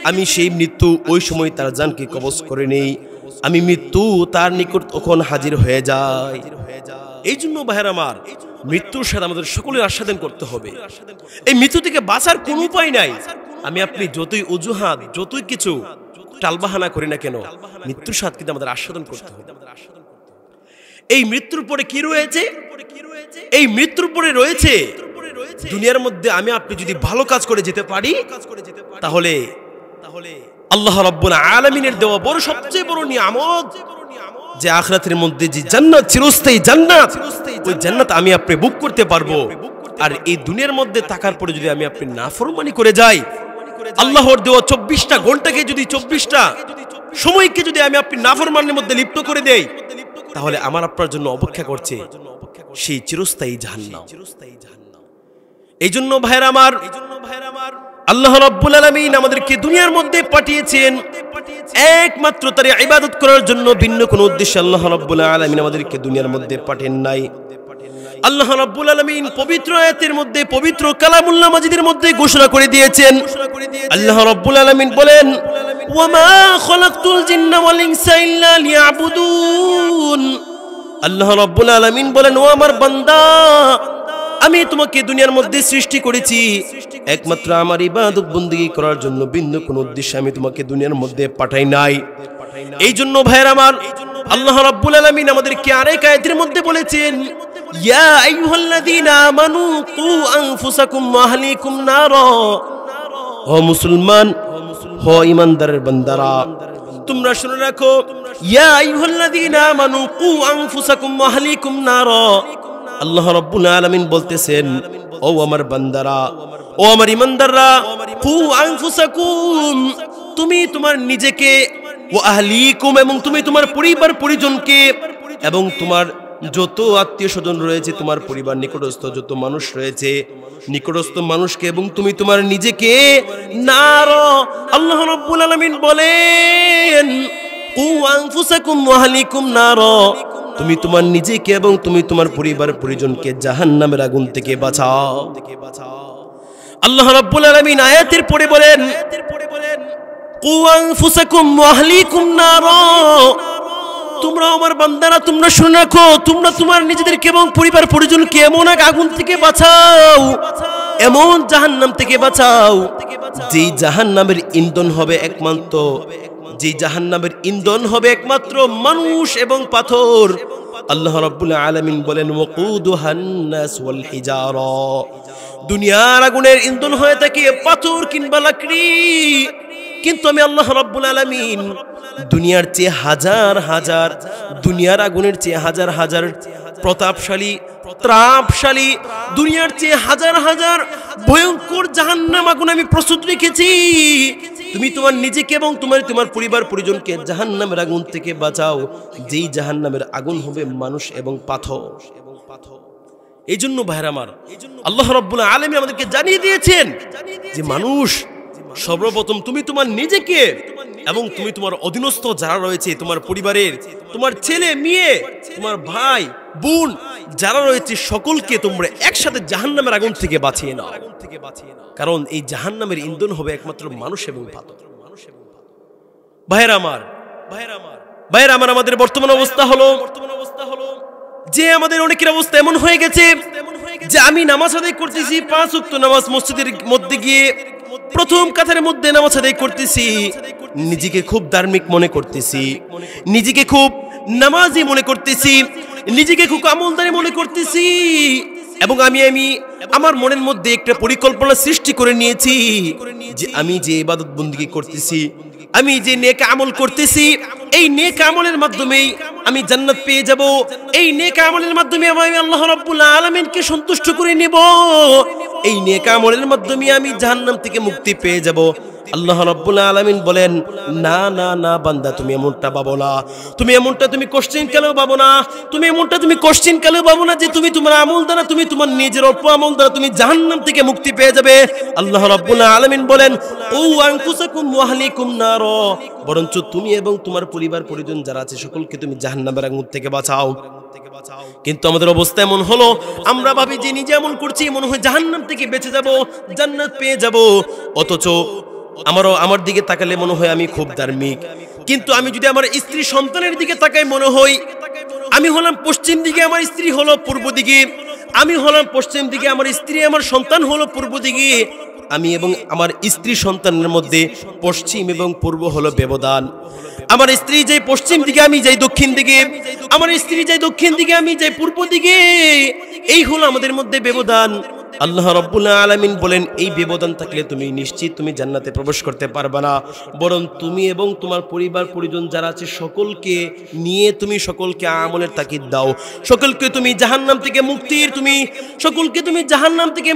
Speaker 1: আমি সেই মৃত্যু ওই সময় তার জানকে কবজ করে নেই। আমি মৃত্যু তার নিকট তখন হাজির হয়ে যায়। এই জন্য ভাইরা আমার, মৃত্যুর সাথে আমাদের সকলের আস্বাদন করতে হবে। এই মৃত্যু থেকে বাঁচার কোনো উপায় নাই। আমি আপনি যতই অজুহাত যতই কিছু টালবাহানা করি না কেন, মৃত্যুর সাথে কিন্তু আমাদের আস্বাদন করতে হবে। এই মৃত্যুর পরে কি রয়েছে? এই মৃত্যুর পরে রয়েছে দুনিয়ার মধ্যে আমি আপনি যদি ভালো কাজ করে যেতে পারি তাহলে আল্লাহ রাব্বুল আলামিনের দেওয়া বড় সবচেয়ে বড় নিয়ামত যে আখিরাতের মধ্যে যে জান্নাত, চিরস্থায়ী জান্নাত, ওই জান্নাত আমি আপনি বুক করতে পারবো। আর এই দুনিয়ার মধ্যে থাকার পরে যদি আমি আপনি নাফরমানি করে যাই, আল্লাহর দেওয়া 24টা ঘন্টাকে যদি 24টা সময়কে যদি আমি আপনি নাফরমানির মধ্যে লিপ্ত করে দেই, তাহলে আমার আপনার জন্য অপেক্ষা করছে সেই চিরস্থায়ী জাহান্নাম। এই জন্য ভাইরা আমার, আল্লাহ রাব্বুল আলামিন আমাদেরকে দুনিয়ার মধ্যে পাঠিয়েছেন একমাত্র তার ইবাদত করার জন্য, ভিন্ন কোনো উদ্দেশ্যে আল্লাহ রাব্বুল আলামিন আমাদেরকে দুনিয়ার মধ্যে পাঠান নাই। আল্লাহ রাব্বুল আলামিন পবিত্র আয়াতের মধ্যে, পবিত্র কালামুল্লাহ মাজিদের মধ্যে ঘোষণা করে দিয়েছেন। আল্লাহ রাব্বুল আলামিন বলেন, ওয়ামা খালাকতুল জিন্না ওয়াল ইনসা ইল্লা লিয়াবুদুন। আল্লাহ রাব্বুল আলামিন বলেন, ও আমার বান্দা, আমি তোমাকে দুনিয়ার মধ্যে সৃষ্টি করেছি একমাত্র আমার ইবাদত বندگی করার জন্য, ভিন্ন কোনো উদ্দেশ্যে আমি তোমাকে দুনিয়ার মধ্যে পাঠাই নাই। এই জন্য ভাইরা আমার, আল্লাহ রাব্বুল আলামিন আমাদেরকে আরেক আয়াতের মধ্যে বলেছেন, ইয়া আইয়ুহাল্লাযীনা আমানু কু আনফুসাকুম ওয়া আহলিকুম নারা। ও মুসলমান, ও ঈমানদারের বান্দারা, তোমরা শুনে রাখো, ইয়া আইয়ুহাল্লাযীনা আমানু কু আনফুসাকুম ওয়া আহলিকুম নারা। আল্লাহ রাব্বুল আলামিন বলতেছেন, ও আমার বান্দারা, ও আমার ঈমানদাররা, কু আনফুসাকুম, তুমি তোমার নিজেকে, ওয়া আহলিকুম, এবং তুমি তোমার পরিবার পরিজনকে, এবং তোমার যত আত্মীয় স্বজন রয়েছে, তোমার পরিবার নিকটস্থ যত মানুষ রয়েছে, নিকটস্থ মানুষকে এবং তুমি তোমার নিজেকে নার। আল্লাহ রাব্বুল আলামিন বলেন, কু আনফুসাকুম ওয়া আহলিকুম নার, তুমি তোমার নিজেকে এবং তুমি তোমার পরিবার পরিজনকে জাহান্নামের আগুন থেকে বাঁচাও। আল্লাহ রাব্বুল আলামিন আয়াতের পরে বলেন, কু আনফুসাকুম ওয়া আহলিকুম নার, তোমরা আমার বান্দারা, তোমরা শুনে রাখো, তোমরা তোমার নিজেদেরকে এবং পরিবার পরিজনকে এমন এক আগুন থেকে বাঁচাও, এমন জাহান্নাম থেকে বাঁচাও যেই জাহান্নামের ইন্ধন হবে একমাত্র, যে জাহান্নামের ইন্ধন হবে একমাত্র মানুষ এবং পাথর। আল্লাহ রাব্বুল আলামিন বলেন, ওয়াকুদুহান নাস ওয়াল হিজারা, দুনিয়ার আগুনের ইন্ধন হয়ে থাকে পাথর কিংবা লাকড়ি, কিন্তু আমি আল্লাহ রাব্বুল আলামিন দুনিয়ার চেয়ে হাজার হাজার, দুনিয়ার আগুনের চেয়ে হাজার হাজার প্রতাপশালী, ত্রাপশালী, দুনিয়ার চেয়ে হাজার হাজার ভয়ঙ্কর জাহান্নাম আগুন আমি প্রস্তুত রেখেছি। তুমি তোমার নিজেকে এবং তোমার পরিবার পরিজনকে জাহান্নামের আগুন থেকে বাঁচাও, যেই জাহান্নামের আগুন হবে মানুষ এবং পাথর। এই জন্য ভাইরা আমার, আল্লাহ রাব্বুল আলামিন আমাদেরকে জানিয়ে দিয়েছেন যে মানুষ, সর্বপ্রথম তুমি তোমার নিজেকে এবং তুমি তোমার অধীনস্থ যারা রয়েছে, তোমার পরিবারের, তোমার ছেলে মেয়ে, তোমার ভাই বোন যারা রয়েছে, সকলকে তোমরা একসাথে জাহান্নামের আগুন থেকে বাঁচিয়ে নাও। কারণ এই জাহান্নামের ইন্ধন হবে একমাত্র মানুষ এবং পাথর। ভাইরা আমার, আমাদের বর্তমান অবস্থা হলো যে আমাদের অনেকের অবস্থা এমন হয়ে গেছে যে আমি নামাজ আদায় করতেছি, 5 ওয়াক্ত নামাজ মসজিদের মধ্যে গিয়ে প্রথম কাতারের মধ্যে নামাজ আদায় করতেছি, নিজেকে খুব ধার্মিক মনে করতেছি, নিজেকে খুব নামাজি মনে করতেছি, নিজেকে খুব আমলদারি মনে করতেছি, এবং আমি আমার মনের মধ্যে একটা পরিকল্পনা সৃষ্টি করে নিয়েছি যে আমি যে ইবাদত বندگی করতেছি, আমি যে নেক আমল করতেছি, এই নেক আমলের মাধ্যমেই আমি জান্নাত পেয়ে যাব, এই নেক আমলের মাধ্যমে আমি আল্লাহ রাব্বুল আলামিনকে সন্তুষ্ট করে নেব, এই নেক আমলের মাধ্যমে আমি জাহান্নাম থেকে মুক্তি পেয়ে যাব। আল্লাহ রাব্বুল আলামিন বলেন, না না না বান্দা, তুমি এমনটা ভাবো না, তুমি এমনটা তুমি কোশ্চেন কালেও ভাবো না, তুমি এমনটা তুমি কোশ্চেন কালেও ভাবো না যে তুমি তোমার আমল দ্বারা, তুমি তোমার নিজের অল্প আমল দ্বারা তুমি জাহান্নাম থেকে মুক্তি পেয়ে যাবে। আল্লাহ রাব্বুল আলামিন বলেন, ও আনফুসাকুম ওয়া আহলিকুম নার, বরঞ্চ তুমি এবং তোমার পরিবার পরিজন যারা আছে সকলকে তুমি জাহান্নামের আগুন থেকে বাঁচাও। কিন্তু আমাদের অবস্থা এমন হলো, আমরা ভাবি যে নিজে এমন করছি, মনে হয় জাহান্নাম থেকে বেঁচে যাব, জান্নাত পেয়ে যাব, অথচ আমার দিকে তাকালে মনে হয় আমি খুব ধার্মিক, কিন্তু আমি যদি আমার স্ত্রী সন্তানের দিকে তাকাই, মনে হয় আমি হলাম পশ্চিম দিকে, আমার স্ত্রী হলো পূর্ব দিকে, আমি হলাম পশ্চিম দিকে, আমার স্ত্রী আমার সন্তান হলো পূর্ব দিকে, আমি এবং আমার স্ত্রী সন্তানের মধ্যে পশ্চিম এবং পূর্ব হলো ব্যবধান। আমার স্ত্রী যাই পশ্চিম দিকে, আমি যাই দক্ষিণ দিকে, আমার স্ত্রী যাই দক্ষিণ দিকে, আমি যাই পূর্ব দিকে, এই হলো আমাদের মধ্যে ব্যবধান। আল্লাহ রাব্বুল আলামিন বলেন এই ব্যবধান থাকলে তুমি নিশ্চিত তুমি জান্নাতে প্রবেশ করতে পারবে না, বরং তুমি এবং তোমার পরিবার পরিজন যারা আছে সকলকে নিয়ে তুমি সকলকে আমলের তাকিদ দাও, সকলকে তুমি জাহান্নাম থেকে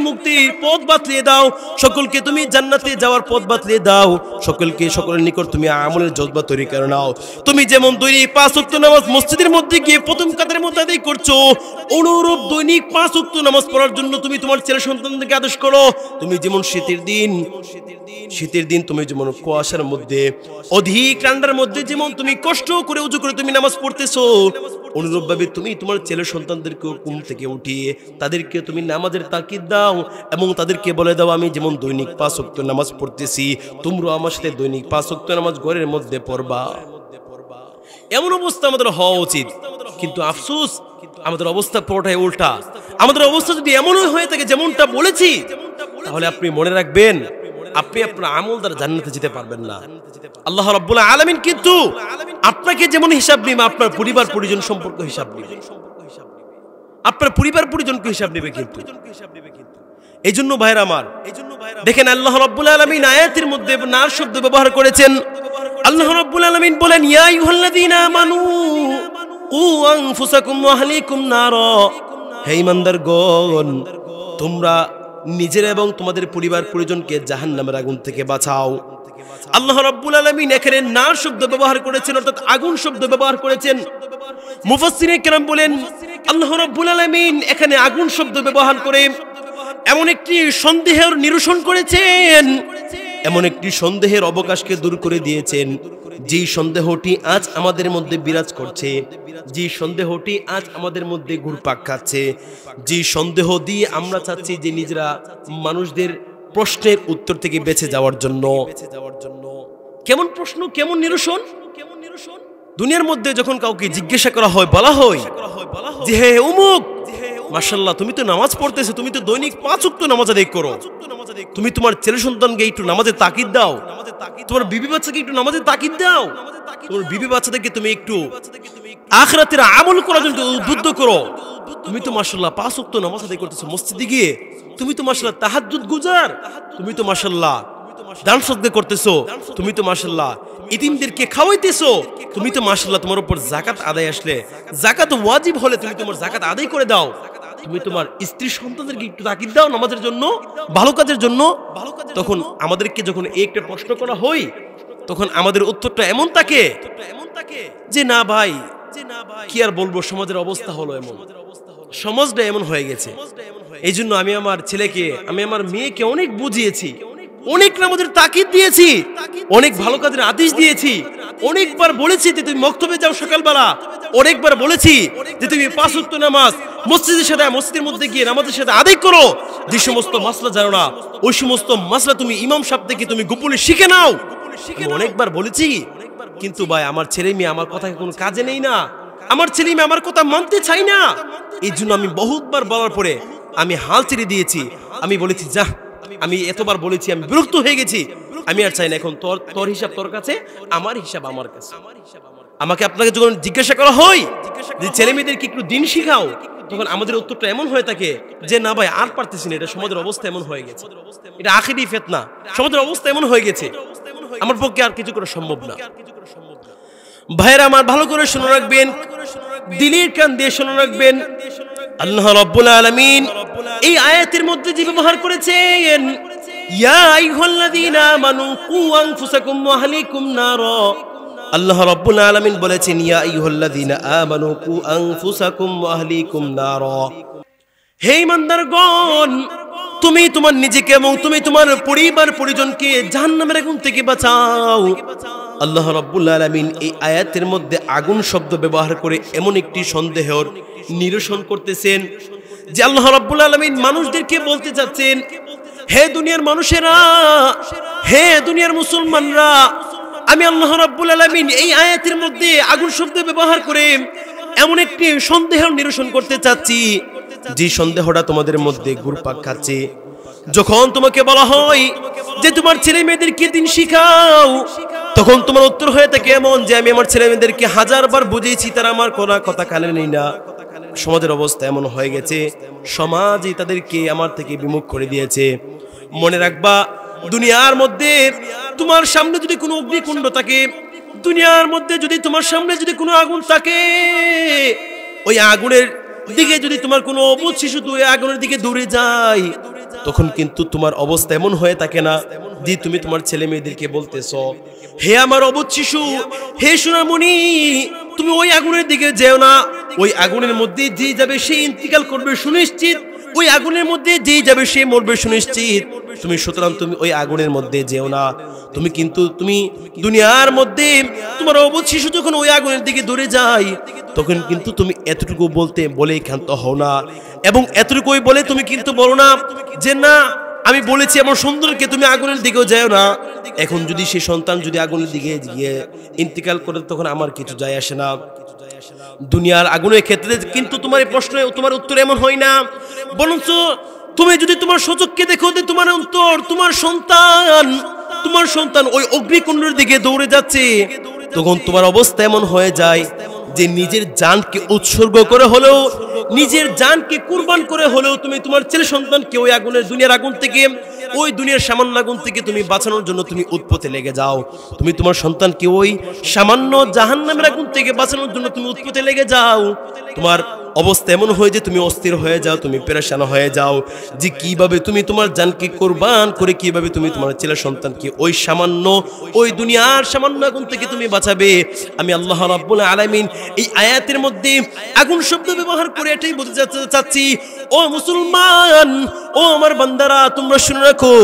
Speaker 1: মুক্তির পথ বাতলিয়ে দাও, সকলকে তুমি জান্নাতে যাওয়ার পথ বাতলিয়ে দাও, সকলের নিকট তুমি আমলের জজবা তৈরি করে নাও। তুমি যেমন দৈনিক 5 ওয়াক্ত নামাজ মসজিদের মধ্যে গিয়ে প্রথম কাতারের মধ্যে আদায় করছো, অনুরূপ দৈনিক 5 ওয়াক্ত নামাজ পড়ার জন্য তুমি তোমার ছেলে সন্তানদেরকে আদেশ করো। তুমি যেমন শীতের দিন তুমি যেমন কুয়াশার মধ্যে অধিক ঠান্ডার মধ্যে যেমন তুমি কষ্ট করে উজু করে তুমি নামাজ পড়তেছো, অনুরূপভাবে তুমি তোমার ছেলে সন্তানদেরকে ঘুম থেকে উঠিয়ে তাদেরকে তুমি নামাজের তাকিদ দাও এবং তাদেরকে বলে দাও আমি যেমন দৈনিক 5 ওয়াক্ত নামাজ পড়তেছি, তোমরা আমার সাথে দৈনিক 5 ওয়াক্ত নামাজ ঘরের মধ্যে পড়বা। এমন অবস্থা আমাদের হওয়া উচিত, কিন্তু আফসোস আমাদের অবস্থা পুরোটাই উল্টা। আমাদের অবস্থা যদি এমনই হয়ে থাকে যেমনটা বলেছি, তাহলে আপনি মনে রাখবেন আপনি আপনার আমল দ্বারা জান্নাতে যেতে পারবেন না। আল্লাহ রাব্বুল আলামিন কিন্তু আপনাকে যেমন হিসাব নিবে, আপনার পরিবার পরিজন সম্পর্ক হিসাব নিবে, আপনার পরিবার পরিজনকে হিসাব নিবে। কিন্তু এই জন্য ভাইরা আমার, দেখেন আল্লাহ রাব্বুল আলামিন আয়াতের মধ্যে নার শব্দ ব্যবহার করেছেন। আল্লাহ রাব্বুল আলামিন বলেন ইয়া আইয়ুহাল্লাযীনা আমানু কু আনফুসাকুম ওয়া আহলিকুম নারা, হে ঈমানদারগণ তোমরা নিজেরা এবং তোমাদের পরিবার পরিজনকে জাহান্নামের আগুন থেকে বাঁচাও। আল্লাহ রাব্বুল আলামিন এখানে নার শব্দ ব্যবহার করেছেন, অর্থাৎ আগুন শব্দ ব্যবহার করেছেন। মুফাসসিরে কেরাম বলেন আল্লাহ রাব্বুল আলামিন এখানে আগুন শব্দ ব্যবহার করে এমন একটি সন্দেহের নিরসন করেছেন, এমন একটি সন্দেহের অবকাশকে দূর করে দিয়েছেন, যে সন্দেহটি আজ আমাদের মধ্যে বিরাজ করছে, যে সন্দেহটি আজ আমাদের মধ্যে ঘুরপাক খাচ্ছে, যে সন্দেহ দিয়ে আমরা চাচ্ছি যে নিজেরা মানুষদের প্রশ্নের উত্তর থেকে বেঁচে যাওয়ার জন্য। কেমন প্রশ্ন, কেমন নিরসন? দুনিয়ার মধ্যে যখন কাউকে জিজ্ঞাসা করা হয়, বলা হয় যে হে অমুক, মাশাআল্লাহ তুমি তো নামাজ পড়তেছো, তুমি তো দৈনিক 5 ওয়াক্ত নামাজ আদায় করো, তুমি তোমার ছেলে সন্তানকে একটু নামাজে তাকিদ দাও, তোমার বিবি বাচ্চাকে একটু নামাজে তাকিদ দাও, তোমার বিবি বাচ্চাদেরকে তুমি একটু আখিরাতের আমল করার জন্য উদ্বুদ্ধ করো। তুমি তো মাশাআল্লাহ 5 ওয়াক্ত নামাজ আদায় করতেছো মসজিদে গিয়ে, তুমি তো মাশাআল্লাহ তাহাজ্জুদ গুজার, তুমি তো মাশাআল্লাহ দান সদকা করতেছো, তুমি তো মাশাআল্লাহ ইতিমদেরকে খাওয়াইতেছো, তুমি তো মাশাআল্লাহ তোমার উপর যাকাত আদায় আসলে, যাকাত ওয়াজিব হলে তুমি তোমার যাকাত আদায় করে দাও, তুমি তোমার স্ত্রী সন্তানদেরকে একটু তাকিদ দাও নামাজের জন্য, ভালো কাজের জন্য। তখন আমাদেরকে যখন একটা প্রশ্ন করা হয়, তখন আমাদের উত্তরটা এমন থাকে যে না ভাই কি আর বলবো, সমাজের অবস্থা হলো এমন, সমাজটা এমন হয়ে গেছে। এই জন্য আমি আমার ছেলেকে, আমি আমার মেয়েকে অনেক বুঝিয়েছি, অনেক নামাজের তাকিদ দিয়েছি, অনেক ভালো কাজের আদেশ দিয়েছি, অনেকবার বলেছি যে তুমি মক্তবে যাও সকালবেলা, অনেকবার বলেছি যে তুমি 5 ওয়াক্ত নামাজ মসজিদের মধ্যে গিয়ে নামাজের সাথে আদায় করো, যে সমস্ত মাসলা জানো না ওই সমস্ত মাসলা তুমি ইমাম সাহেব থেকে তুমি গোপনে শিখে নাও, অনেকবার বলেছি। কিন্তু ভাই আমার ছেলে মেয়ে আমার কথা কোনো কাজে নেই না, আমার ছেলে মেয়ে আমার কথা মানতে চাই না। এই জন্য আমি বহুতবার বলার পরে আমি হাল ছেড়ে দিয়েছি, আমি বলেছি যা, আমি এতবার বলেছি, আমি বিরক্ত হয়ে গেছি, আমি আর চাই না, এখন তোর হিসাব তোর কাছে, আমার হিসাব আমার কাছে। আমাকে আপনাকে যখন জিজ্ঞাসা করা হয় যে ছেলে মেয়েদেরকে একটু দিন শিখাও, তখন আমাদের উত্তরটা এমন হয়ে থাকে যে না ভাই আর পারতেছি না, এটা সমাজের অবস্থা এমন হয়ে গেছে, এটা আখিরি ফিতনা, সমাজের অবস্থা এমন হয়ে গেছে, আমার পক্ষে আর কিছু করা সম্ভব না। ভাইরা আমার ভালো করে শুনে রাখবেন, দিলের কান দিয়ে শুনে রাখবেন, আল্লাহ রাব্বুল আলামিন এই আয়াতের মধ্যে যে ব্যবহার করেছেন ইয়া আইয়ুহাল্লাযীনা আমানু কু আনফুসাকুম ওয়া আহলিকুম নারা, আল্লাহ রাব্বুল আলামিন বলেছেন ইয়া আইয়ুহাল্লাযীনা আমানু কু আনফুসাকুম ওয়া আহলিকুম নারা, হে ঈমানদারগণ তুমি তোমার নিজেকে এবং তুমি তোমার পরিবার পরিজনকে জাহান্নামের আগুন থেকে বাঁচাও। আল্লাহ রাব্বুল আলামিন এই আয়াতের মধ্যে আগুন শব্দ ব্যবহার করে এমন একটি সন্দেহের নিরসন করতেছেন যে আল্লাহ রাব্বুল আলামিন মানুষদেরকে বলতে চাচ্ছেন, হে দুনিয়ার মানুষেরা, হে দুনিয়ার মুসলমানরা, আমি আল্লাহ রাব্বুল আলামিন এই আয়াতের মধ্যে আগুন শব্দ ব্যবহার করে এমন একটি সন্দেহের নিরসন করতে চাচ্ছি যে সন্দেহটা তোমাদের মধ্যে ঘুরপাক খাচ্ছে। যখন তোমাকে বলা হয় যে তোমার ছেলে মেয়েদেরকে দিন শিখাও, তখন তোমার উত্তর হয়ে থাকে এমন যে আমি আমার ছেলে মেয়েদেরকে 1000 বার বুঝিয়েছি, তারা আমার কোনো কথা কানে নেই না, সমাজের অবস্থা এমন হয়ে গেছে, সমাজই তাদেরকে আমার থেকে বিমুখ করে দিয়েছে। মনে রাখবা, দুনিয়ার মধ্যে তোমার সামনে যদি কোনো অগ্নিকুণ্ড থাকে, দুনিয়ার মধ্যে যদি তোমার সামনে যদি কোনো আগুন থাকে, ওই আগুনের দিকে যদি তোমার কোনো অবুঝ শিশু ওই আগুনের দিকে দৌড়ে যায়, তখন কিন্তু তোমার অবস্থা এমন হয়ে থাকে না যে তুমি তোমার ছেলে মেয়েদেরকে বলতেছ, হে আমার অবুঝ শিশু, হে সোনামণি, তুমি ওই আগুনের দিকে যেও না, ওই আগুনের মধ্যে যে যাবে সে ইন্তিকাল করবে সুনিশ্চিত, ওই আগুনের মধ্যে যে যাবে সে মরবে সুনিশ্চিত। তুমি সুতরাং তুমি ওই আগুনের মধ্যে যেও না। তুমি দুনিয়ার মধ্যে তোমার অবুঝ শিশু যখন ওই আগুনের দিকে দৌড়ে যায়, তখন কিন্তু তুমি এতটুকু বলেই ক্ষান্ত হও না, এবং এতটুকুই বলে তুমি কিন্তু বলো না যে না, আমি বলেছি আমার সন্তানকে তুমি আগুনের দিকেও যাও না। এখন যদি সেই সন্তান যদি আগুনের দিকে গিয়ে ইন্তিকাল করে, তখন আমার কিছু যায় আসে না। দুনিয়ার আগুনের ক্ষেত্রে কিন্তু তোমার এই প্রশ্নের তোমার উত্তর এমন হয় না, বরঞ্চ তুমি যদি তোমার সচক্ষে দেখো যে তোমার অন্তর, তোমার সন্তান ওই অগ্নিকুণ্ডের দিকে দৌড়ে যাচ্ছে, তখন তোমার অবস্থা এমন হয়ে যায় যে নিজের জানকে উৎসর্গ করে হলেও, নিজের জানকে কুরবান করে হলেও তুমি তোমার ছেলে সন্তানকে ওই আগুনের, দুনিয়ার আগুন থেকে, ওই দুনিয়ার সামান্য আগুন থেকে তুমি বাঁচানোর জন্য তুমি উৎপথে লেগে যাও। তুমি তোমার সন্তানকে ওই সামান্য জাহান্নামের আগুন থেকে বাঁচানোর জন্য তুমি উৎপথে লেগে যাও। তোমার অবস্থা এমন হয় যে তুমি অস্থির হয়ে যাও, তুমি পেরেশান হয়ে যাও যে কিভাবে তুমি তোমার জানকে কুরবান করে কিভাবে তুমি তোমার ছেলে সন্তানকে ওই সামান্য, ওই দুনিয়ার সামান্য আগুন থেকে তুমি বাঁচাবে। আমি আল্লাহ রাব্বুল আলামিন এই আয়াতের মধ্যে আগুন শব্দ ব্যবহার করে এটাই বলতে চাচ্ছি, ও মুসলমান, ও আমার বান্দারা, তোমরা শুনে রাখো,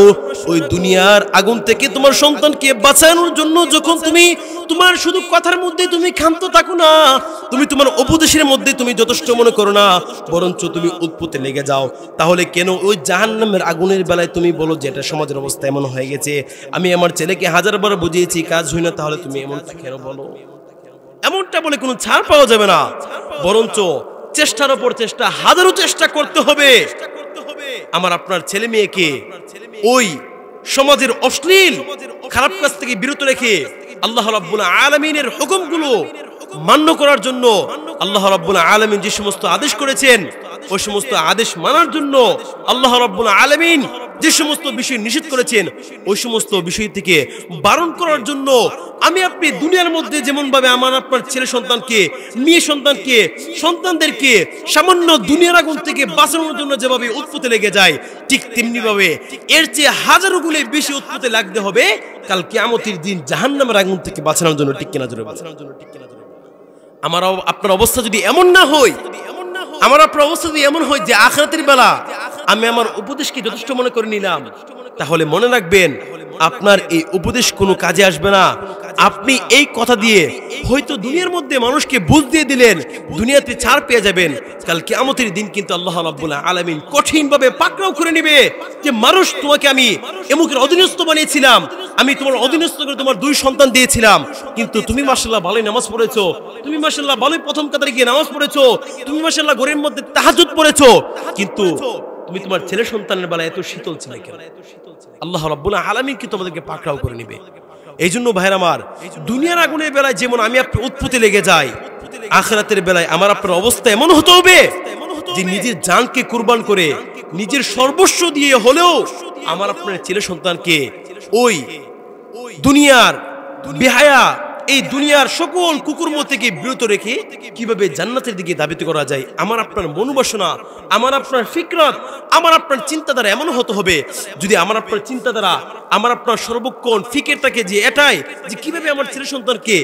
Speaker 1: ওই দুনিয়ার আগুন থেকে তোমার সন্তানকে বাঁচানোর জন্য যখন তুমি তোমার শুধু কথার মধ্যে তুমি ক্ষান্ত থাকো না, তুমি তোমার উপদেশের মধ্যে তুমি যথেষ্ট মনে করো না, বরঞ্চ তুমি উৎপত্তি লেগে যাও, তাহলে কেন ওই জাহান্নামের আগুনের বেলায় তুমি বলো যে এটা সমাজের অবস্থা এমন হয়ে গেছে, আমি আমার ছেলেকে হাজারবার বুঝিয়েছি, কাজ হয় না, তাহলে তুমি এমনটা কেন বলো? এমনটা বলে কোনো ছাড় পাওয়া যাবে না, বরঞ্চ চেষ্টার উপর চেষ্টা, হাজারো চেষ্টা করতে হবে আমার আপনার ছেলে মেয়েকে ওই সমাজের অশ্লীল খারাপ কাজ থেকে বিরত রেখে আল্লাহ রাব্বুল আলামিনের হুকুমগুলো মান্য করার জন্য। আল্লাহ রাব্বুল আলামিন যে সমস্ত আদেশ করেছেন ওই সমস্ত আদেশ মানার জন্য, আল্লাহ রাব্বুল আলামিন যে সমস্ত বিষয় নিষেধ করেছেন ওই সমস্ত বিষয় থেকে বারণ করার জন্য আমি আপনি দুনিয়ার মধ্যে যেমন ভাবে আমার আপনার ছেলে সন্তানকে, মেয়ে সন্তানকে, সন্তানদেরকে সামান্য দুনিয়ার আগুন থেকে বাঁচানোর জন্য যেভাবে উৎপত্তি লেগে যায়, ঠিক তেমনি ভাবে এর চেয়ে হাজারো গুণে বেশি উৎপত্তি লাগতে হবে কাল কিয়ামতের দিন জাহান্নামের আগুন থেকে বাঁচানোর জন্য। ঠিক কিনা জোরে বলেন? আমার আপনার অবস্থা যদি এমন না হয়, আমার আপনার অবস্থা যদি এমন হয় যে আখিরাতের বেলা আমি আমার উপদেশকে যথেষ্ট মনে করে নিলাম, তাহলে মনে রাখবেন আপনার এই উপদেশ কোনো কাজে আসবে না। আপনি এই কথা দিয়ে হয়তো দুনিয়ার মধ্যে মানুষকে বুঝ দিয়ে দিলেন, দুনিয়াতে ছাড় পেয়ে যাবেন, কাল কিয়ামতের দিন কিন্তু আল্লাহ রাব্বুল আলামিন কঠিনভাবে পাকড়াও করে নেবে যে মানুষ, তোমাকে আমি এমুকের অধীনস্থ বানিয়েছিলাম, আমি তোমার অধীনস্থ করে তোমার 2 সন্তান দিয়েছিলাম, কিন্তু তুমি মাশাআল্লাহ ভালোই নামাজ পড়েছো, তুমি মাশাআল্লাহ ভালোই প্রথম কাতারে গিয়ে নামাজ পড়েছো, তুমি মাশাআল্লাহ ঘরের মধ্যে তাহাজ্জুদ পড়েছো, কিন্তু তুমি তোমার ছেলে সন্তানের বেলায় এত শীতল ছিলে কেন? আল্লাহ রাব্বুল আলামিন কি তোমাদেরকে পাকড়াও করে নেবে। এই জন্য ভাইরা আমার, দুনিয়ার আগুনের বেলায় যেমন আমি আপনি উৎপত্তি লেগে যাই, আখিরাতের বেলায় আমার আপনার অবস্থা এমন হতে হবে যে নিজের জানকে কুরবান করে, নিজের সর্বস্ব দিয়ে হলেও আমার আপনার ছেলে সন্তানকে ওই দুনিয়ার বেহায়া, এই দুনিয়ার সকল কুকর্ম থেকে বিরত রেখে কিভাবে জান্নাতের দিকে ধাবিত করা যায়, আমার আপনার মনোবাসনা, আমার আপনার ফিকরাত, আমার আপনার চিন্তাধারা এমন হতে হবে, যদি আমার আপনার চিন্তাধারা, আমার আপনার সর্বক্ষণ ফিকেরটাকে যে এটাই যে কিভাবে আমার ছেলে সন্তানকে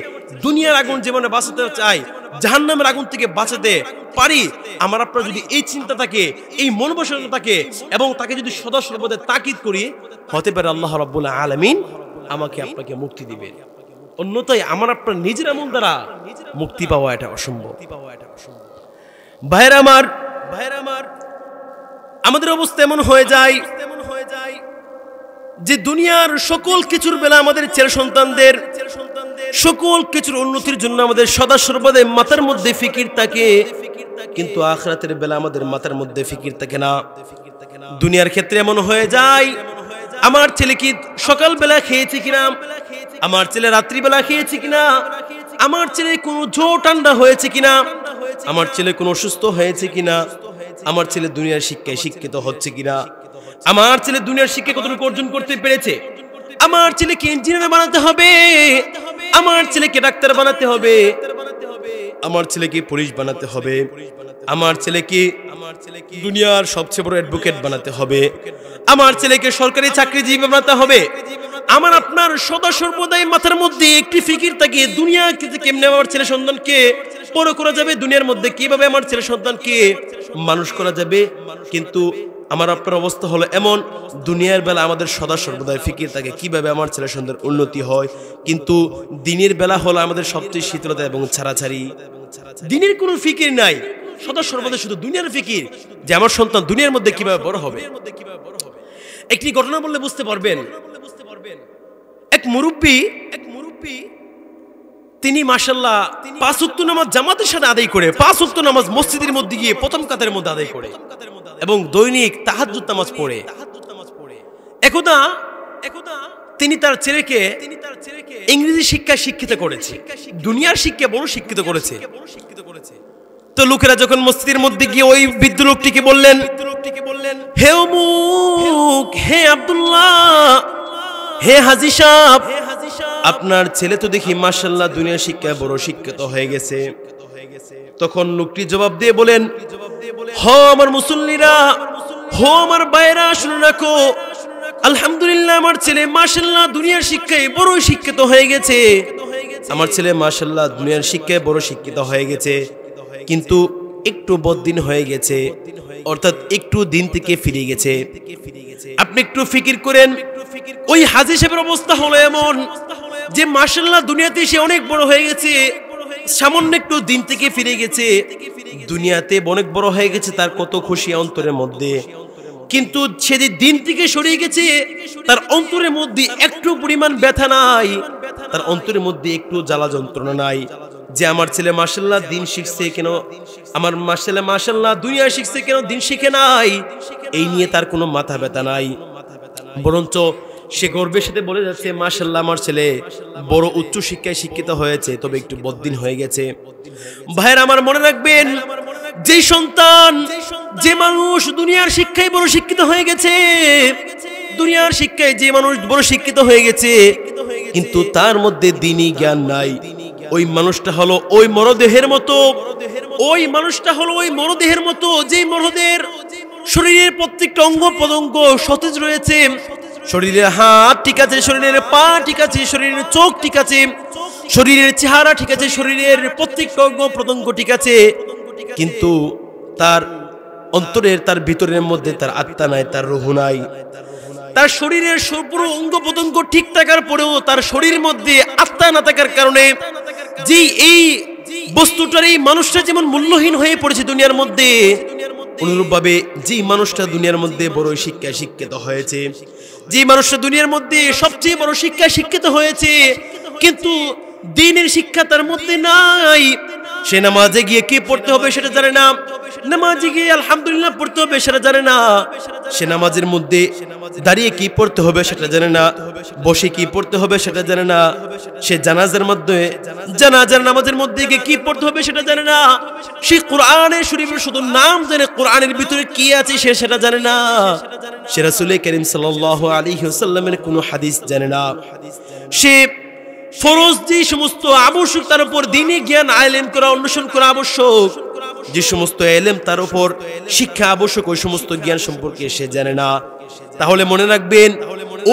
Speaker 1: দুনিয়ার আগুন যেমন বাঁচাতে চাই, জাহান্নামের আগুন থেকে বাঁচাতে পারি, আমার আপনার যদি এই চিন্তা থাকে, এই মনোবাসনা থাকে, এবং তাকে যদি সদা সর্বদা তাকিদ করি, হতে পারে আল্লাহ রাব্বুল আলামিন আমাকে আপনাকে মুক্তি দিবেন। অন্যথায় আমার আপনার নিজের আমল দ্বারা মুক্তি পাওয়া এটা অসম্ভব। ভাইরা আমার, আমাদের অবস্থা এমন হয়ে যায় যে দুনিয়ার সকল কিছুর বেলা আমাদের ছেলে সন্তানদের সকল কিছুর উন্নতির জন্য আমাদের সদা সর্বদা মাথার মধ্যে ফিকির থাকে, কিন্তু আখিরাতের বেলা আমাদের মাথার মধ্যে ফিকির থাকে না। দুনিয়ার ক্ষেত্রে এমন হয়ে যায়, আমার ছেলে কি সকালবেলা খেয়েছে কিনা, আমার ছেলে রাত্রিবেলা খেয়েছে কিনা, আমার ছেলে কোনো ঝোড় ঠান্ডা হয়েছে কিনা, আমার ছেলে কোনো অসুস্থ হয়েছে কিনা, আমার ছেলে দুনিয়ার শিক্ষায় শিক্ষিত হচ্ছে কিনা, আমার ছেলে দুনিয়ার শিক্ষা কতটুকু অর্জন করতে পেরেছে, আমার ছেলেকে ইঞ্জিনিয়ার বানাতে হবে, আমার ছেলেকে ডাক্তার বানাতে হবে, আমার ছেলেকে পুলিশ বানাতে হবে, আমার ছেলেকে দুনিয়ার সবচেয়ে বড় অ্যাডভোকেট বানাতে হবে, আমার ছেলেকে সরকারি চাকরিজীবী বানাতে হবে। আমার আপনার সদা সর্বদাই মাথার মধ্যে একটি ফিকির থাকে, দুনিয়া কেমনে আমার ছেলে সন্তানকে বড় করা যাবে, দুনিয়ার মধ্যে কিভাবে আমার ছেলে সন্তানকে মানুষ করা যাবে। কিন্তু আমার আপনার অবস্থা হলো এমন, দুনিয়ার বেলা আমাদের সদা সর্বদাই ফিকির থাকে কিভাবে আমার ছেলে সন্তান উন্নতি হয়, কিন্তু দিনের বেলা হলো আমাদের সবচেয়ে শীতলতা এবং ছাড়াছাড়ি। দিনের কোনো ফিকির নাই, সদা সর্বদা শুধু দুনিয়ার ফিকির যে আমার সন্তান দুনিয়ার মধ্যে কিভাবে বড় হবে। একটি ঘটনা বললে বুঝতে পারবেন। এক মুরব্বী তিনি মাশাআল্লাহ 5 ওয়াক্ত নামাজ জামাতের সাথে আদায় করে, 5 ওয়াক্ত নামাজ মসজিদের মধ্যে গিয়ে প্রথম কাতারের মধ্যে আদায় করে এবং দৈনিক তাহাজ্জুদ নামাজ পড়ে। একদা তিনি তার ছেলেকে ইংরেজি শিক্ষায় শিক্ষিত করেছে, দুনিয়ার শিক্ষা বড় শিক্ষিত করেছে। তো লোকেরা যখন মসজিদের মধ্যে গিয়ে ওই বৃদ্ধ লোকটিকে বললেন, হে অমুক, হে আব্দুল্লাহ, হে হাজী সাহেব, আপনার ছেলে তো দেখি মাশাআল্লাহ দুনিয়ার শিক্ষায় বড় শিক্ষিত হয়ে গেছে। তখন লোকটি জবাব দিয়ে বলেন, হো আমার মুসল্লিরা, হো আমার ভাইরা, শুনে রাখো, আলহামদুলিল্লাহ আমার ছেলে মাশাআল্লাহ দুনিয়ার শিক্ষায় বড় শিক্ষিত হয়ে গেছে, আমার ছেলে মাশাআল্লাহ দুনিয়ার শিক্ষায় বড় শিক্ষিত হয়ে গেছে, কিন্তু একটু বদদিন হয়ে গেছে, অর্থাৎ একটু দিন থেকে ফিরে গেছে। আপনি একটু ফিকির করেন, ওই হাজী সাহেবের অবস্থা হলো এমন যে মাশাআল্লাহ দুনিয়াতে সে অনেক বড় হয়ে গেছে, সামান্য একটু দিন থেকে ফিরে গেছে, দুনিয়াতে অনেক বড় হয়ে গেছে, তার কত খুশি অন্তরের মধ্যে। কিন্তু সে যে দিন থেকে সরিয়ে গেছে, তার অন্তরের মধ্যে একটু পরিমাণ ব্যথা নাই, তার অন্তরের মধ্যে একটু জ্বালা যন্ত্রণা নাই যে আমার ছেলে মাশাআল্লাহ দিন শিখছে কেন, আমার ছেলে মাশাআল্লাহ দুনিয়া শিখছে কেন, দিন শিখে নাই, এই নিয়ে তার কোনো মাথা ব্যথা নাই। বরঞ্চ সে গর্বের সাথে বলে যাচ্ছে, মাশাআল্লাহ আমার ছেলে বড় উচ্চ শিক্ষায় শিক্ষিত হয়েছে, তবে একটু বদদিন হয়ে গেছে। ভাইয়ের আমার মনে রাখবেন, যে সন্তান, যে মানুষ দুনিয়ার শিক্ষায় বড় শিক্ষিত হয়ে গেছে, দুনিয়ার শিক্ষায় যে মানুষ বড় শিক্ষিত হয়ে গেছে কিন্তু তার মধ্যে দ্বীনি জ্ঞান নাই, ওই মানুষটা হলো ওই মরদেহের মতো, ওই মানুষটা হলো ওই মরদেহের মতো যে মরদেহের শরীরের প্রত্যেকটা অঙ্গ প্রত্যঙ্গ সতেজ রয়েছে, শরীরের হাত ঠিক আছে, শরীরের পা ঠিক আছে, শরীরের চোখ ঠিক আছে, শরীরের চেহারা ঠিক আছে, শরীরের প্রত্যেকটা অঙ্গ প্রত্যঙ্গ ঠিক আছে, কিন্তু তার অন্তরের, তার ভিতরের মধ্যে তার আত্মা নাই, তার রূহ নাই। তার শরীরের পুরো অঙ্গ প্রত্যঙ্গ ঠিক থাকার পরেও তার শরীরের মধ্যে আত্মা না থাকার কারণে যে এই বস্তুটার, এই মানুষটা যেমন মূল্যহীন হয়ে পড়েছে দুনিয়ার মধ্যে, অনুরূপভাবে যে মানুষটা দুনিয়ার মধ্যে বড় শিক্ষায় শিক্ষিত হয়েছে, যে মানুষটা দুনিয়ার মধ্যে সবচেয়ে বড় শিক্ষায় শিক্ষিত হয়েছে, কিন্তু দ্বীনের শিক্ষা তার মধ্যে নাই, সে নামাজে গিয়ে কি পড়তে হবে সেটা জানে না, নামাজে গিয়ে আলহামদুলিল্লাহ পড়তে হবে সেটা জানে না, সে নামাজের মধ্যে দাঁড়িয়ে কি পড়তে হবে সেটা জানে না, বসে কি পড়তে হবে সেটা জানে না, সে জানাজার মধ্যে, জানাজার নামাজের মধ্যে গিয়ে কি পড়তে হবে সেটা জানে না, সে কোরআনের শরীফের শুধু নাম জানে, কোরআনের ভিতরে কি আছে সে সেটা জানে না, সে রাসূল করিম সাল্লাল্লাহু আলাইহি ওয়াসাল্লামের কোনো হাদিস জানে না, সে ফরজ যে সমস্ত আবশ্যক তার উপর দ্বীনি জ্ঞান আলেম করা, অনুসরণ করা আবশ্যক, যে সমস্ত এলেম তার উপর শিক্ষা আবশ্যক, ওই সমস্ত জ্ঞান সম্পর্কে সে জানে না। তাহলে মনে রাখবেন,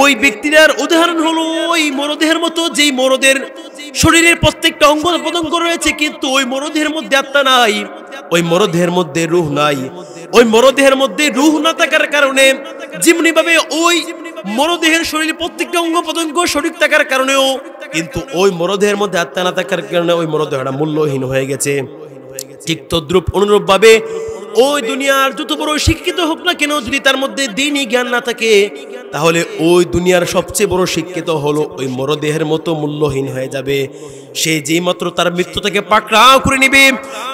Speaker 1: ওই ব্যক্তির উদাহরণ হলো ওই মরদেহের মতো, যেই মরদের শরীরের প্রত্যেকটা অঙ্গ প্রত্যঙ্গ রয়েছে কিন্তু ওই মরদেহের মধ্যে আত্মা নাই, ওই মরদেহের মধ্যে রূহ নাই, ওই মরদেহের মধ্যে রূহ না থাকার কারণে যেমনি ভাবে ওই মরদেহের শরীরে প্রত্যেকটা অঙ্গ প্রত্যঙ্গ শরীর থাকার কারণেও কিন্তু ওই মরদেহের মধ্যে আত্মা না থাকার কারণে ওই মরদেহটা মূল্যহীন হয়ে গেছে। ঠিক তদ্রূপ অনুরূপ ভাবে ওই দুনিয়ার যত বড় শিক্ষিত হোক না কেন, যদি তার মধ্যে দ্বীনি জ্ঞান না থাকে তাহলে ওই দুনিয়ার সবচেয়ে বড় শিক্ষিত হলো ওই মরদেহের মতো মূল্যহীন হয়ে যাবে। সে যেই মাত্র তার মৃত্যু তাকে পাকড়াও করে নিবে,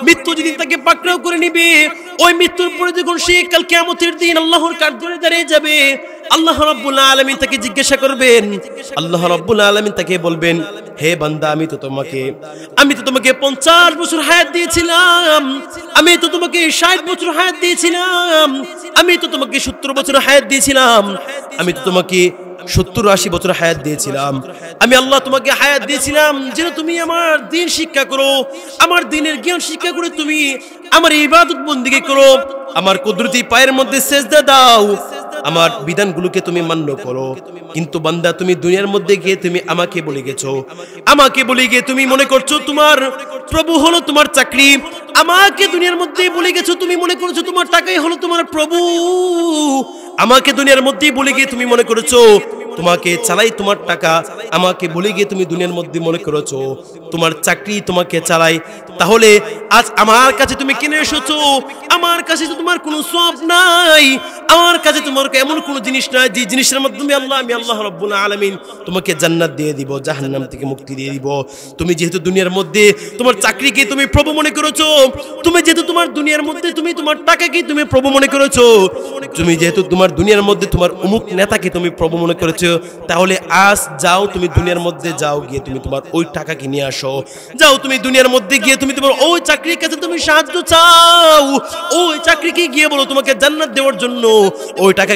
Speaker 1: মৃত্যু যেদিন তাকে পাকড়াও করে নিবে, ওই মৃত্যুর পরে যখন সে কাল কিয়ামতের দিন আল্লাহর কাঠগড়ায় দাঁড়িয়ে যাবে, আল্লাহ রাব্বুল আলামিন তাকে জিজ্ঞাসা করবেন, আল্লাহ রাব্বুল আলামিন তাকে বলবেন, হে বান্দা, আমি তো তোমাকে 50 বছর হায়াত দিয়েছিলাম, আমি তো তোমাকে 60 বছর হায়াত দিয়েছিলাম, আমি তো তোমাকে 70 বছর হায়াত দিয়েছিলাম, আমি তো তোমাকে 70-80 বছর হায়াত দিয়েছিলাম। আমি আল্লাহ তোমাকে হায়াত দিয়েছিলাম যেন তুমি আমার দ্বীন শিক্ষা করো, আমার দ্বীনের জ্ঞান শিক্ষা করে তুমি আমার ইবাদত বন্দেগী করো, আমার কুদরতি পায়ের মধ্যে সেজদা দাও, আমার বিধানগুলোকে তুমি মান্য করো। কিন্তু বান্দা, তুমি দুনিয়ার মধ্যে গিয়ে তুমি আমাকে বলে গিয়ে তুমি মনে করছো তোমার প্রভু হলো তোমার চাকরি, আমাকে দুনিয়ার মধ্যে বলে গেছো, তুমি মনে করছো তোমার টাকাই হলো তোমার প্রভু, আমাকে দুনিয়ার মধ্যেই বলে গিয়ে তুমি মনে করেছো তোমাকে চালাই তোমার টাকা, আমাকে বলে গিয়ে তুমি দুনিয়ার মধ্যে মনে করেছো তোমার চাকরি তোমাকে চালাই। তাহলে আজ আমার কাছে তুমি কিনে এসেছো, আমার কাছে তো তোমার কোনো সওয়াব নাই, আমার কাছে তোমার এমন কোনো জিনিস নাই যে জিনিসের মাধ্যমে আমি আল্লাহ রাব্বুল আলামিন তোমাকে জান্নাত দিয়ে দিব, জাহান্নাম থেকে মুক্তি দিয়ে দিব। তুমি যেহেতু দুনিয়ার মধ্যে তোমার চাকরিকে তুমি প্রভু মনে করেছো, তুমি যেহেতু তোমার দুনিয়ার মধ্যে তুমি তোমার টাকাকে তুমি প্রভু মনে করেছো, তুমি যেহেতু তোমার দুনিয়ার মধ্যে তোমার অমুক নেতাকে তুমি প্রভু মনে করেছো, তাহলে আজ যাও, তুমি দুনিয়ার মধ্যে যাও, গিয়ে তুমি তোমার ওই টাকাকে নিয়ে আসো, যাও তুমি দুনিয়ার মধ্যে গিয়ে তুমি তোমার ওই চাকরির কাছে তুমি সাহায্য চাও, ওই চাকরিকে গিয়ে বলো তোমাকে জান্নাত দেওয়ার জন্য, ওই টাকাকে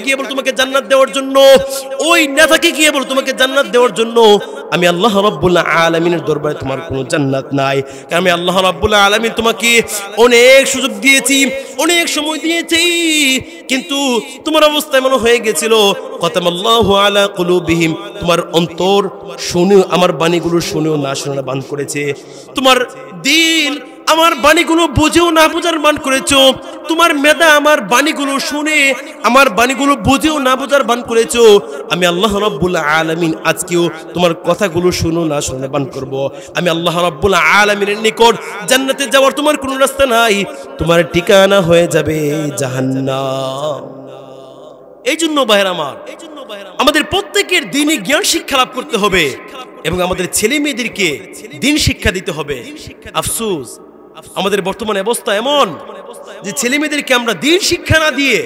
Speaker 1: গিয়ে বলো তোমাকে জান্নাত দেওয়ার জন্য, ওই নেতাকে গিয়ে বলো তোমাকে জান্নাত দেওয়ার জন্য। আমি আল্লাহ রাব্বুল আলামিনের দরবারে তোমার কোনো জান্নাত নাই, কারণ আমি আল্লাহ রাব্বুল আলামিন তোমাকে অনেক সুযোগ দিয়েছি, অনেক সময় দিয়েছি, কিন্তু তোমার অবস্থা এমন হয়ে গেছিল, খতামাল্লাহু আলা কুলুবিহিম, তোমার অন্তর শুনেও আমার বাণীগুলো শুনেও না শোনার বান করেছে, তোমার দিল আমার বাণীগুলো বুঝেও না বোঝার বান করেছো, তোমার মেধা আমার বাণীগুলো শুনে আমার বাণীগুলো বুঝেও না বোঝার বান করেছো। আমি আল্লাহ রাব্বুল আলামিন আজকেও তোমার কথাগুলো শুনো না শোনার বান করব। আমি আল্লাহ রাব্বুল আলামিনের নিকট জান্নাতে যাওয়ার তোমার কোনো রাস্তা নাই, তোমার ঠিকানা হয়ে যাবে জাহান্নাম। এই জন্য ভাইরা আমার, আমাদের প্রত্যেকের দ্বীনি জ্ঞান শিক্ষা লাভ করতে হবে এবং আমাদের ছেলে মেয়েদেরকে দ্বীন শিক্ষা দিতে হবে। আফসোস, আমাদের বর্তমানে অবস্থা এমন যে ছেলে মেয়েদেরকে আমরা দ্বীন শিক্ষা না দিয়ে,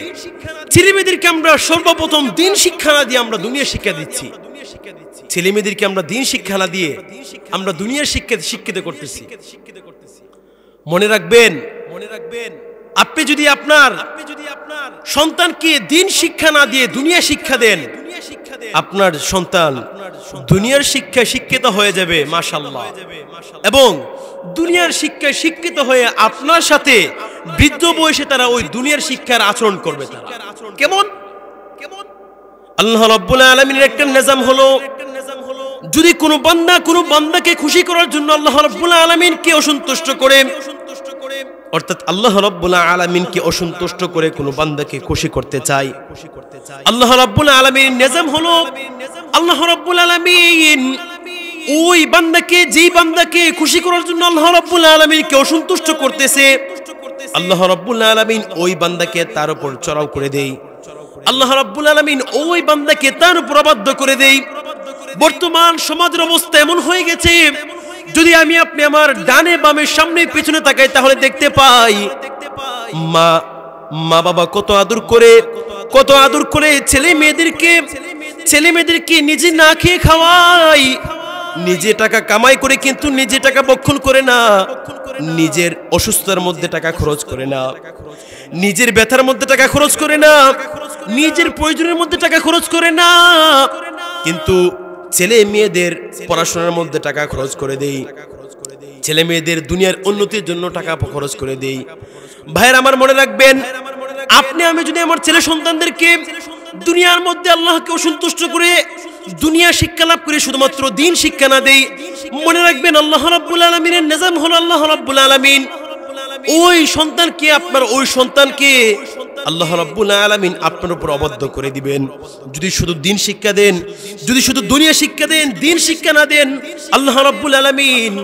Speaker 1: ছেলে মেয়েদেরকে আমরা সর্বপ্রথম দ্বীন শিক্ষা না দিয়ে আমরা দুনিয়া শিক্ষা দিচ্ছি। ছেলে মেয়েদেরকে আমরা দ্বীন শিক্ষা না দিয়ে আমরা দুনিয়ার শিক্ষিত করতেছি। মনে রাখবেন, আপনি যদি আপনার সন্তানকে দ্বীন শিক্ষা না দিয়ে দুনিয়া শিক্ষা দেন, আপনার সন্তান দুনিয়ার শিক্ষায় শিক্ষিত হয়ে যাবে মাশাআল্লাহ, এবং দুনিয়ার শিক্ষায় শিক্ষিত হয়ে আপনার সাথে বৃদ্ধ বয়সে তারা ওই দুনিয়ার শিক্ষার আচরণ করবে। তারা কেমন? আল্লাহ রাব্বুল আলামিনের একটা নিজাম হলো, যদি কোনো বান্দাকে খুশি করার জন্য আল্লাহ রাব্বুল আলামিনকে অসন্তুষ্ট করে, অর্থাৎ আল্লাহ রাব্বুল আলামিনকে অসন্তুষ্ট করে কোনো বান্দাকে খুশি করতে চায়, আল্লাহ রাব্বুল আলামিনের নিজাম হলো, আল্লাহ রাব্বুল আলামিন ওই বান্দাকে, যেই বান্দাকে খুশি করার জন্য আল্লাহ রাব্বুল আলামিনকে অসন্তুষ্ট করতেছে, আল্লাহ রাব্বুল আলামিন ওই বান্দাকে তার উপর চড়াও করে দেয়, আল্লাহ রাব্বুল আলামিন ওই বান্দাকে তার উপর বাধ্য করে দেয়। বর্তমান সমাজের অবস্থা এমন হয়ে গেছে, যদি আমি আপনি আমার ডানে বামে সামনে পেছনে তাকাই তাহলে দেখতে পাই মা বাবা কত আদর করে ছেলে মেয়েদেরকে নিজে না খেয়ে খাওয়াই, নিজে টাকা কামাই করে কিন্তু নিজে টাকা বক্ষণ করে না, নিজের অসুস্থতার মধ্যে টাকা খরচ করে না, নিজের ব্যথার মধ্যে টাকা খরচ করে না, নিজের প্রয়োজনের মধ্যে টাকা খরচ করে না, কিন্তু ছেলে মেয়েদের পড়াশোনার মধ্যে টাকা খরচ করে দেই, ছেলে মেয়েদের দুনিয়ার উন্নতির জন্য টাকা খরচ করে দেই। ভাইয়ের আমার, মনে রাখবেন, আপনি আমি যদি আমার ছেলে সন্তানদেরকে দুনিয়ার মধ্যে আল্লাহকে অসন্তুষ্ট করে দুনিয়া শিক্ষা লাভ করে শুধুমাত্র দ্বীন শিক্ষা না দেই, মনে রাখবেন আল্লাহ রাব্বুল আলামিনের নিজাম হলো, আল্লাহ রাব্বুল আলামিন ওই সন্তানকে আল্লাহ রাব্বুল আলামিন আপনার উপর অবদ্ধ করে দিবেন। যদি শুধু দ্বীন শিক্ষা দেন, যদি শুধু দুনিয়া শিক্ষা দেন, দ্বীন শিক্ষা না দেন, আল্লাহ রাব্বুল আলামিন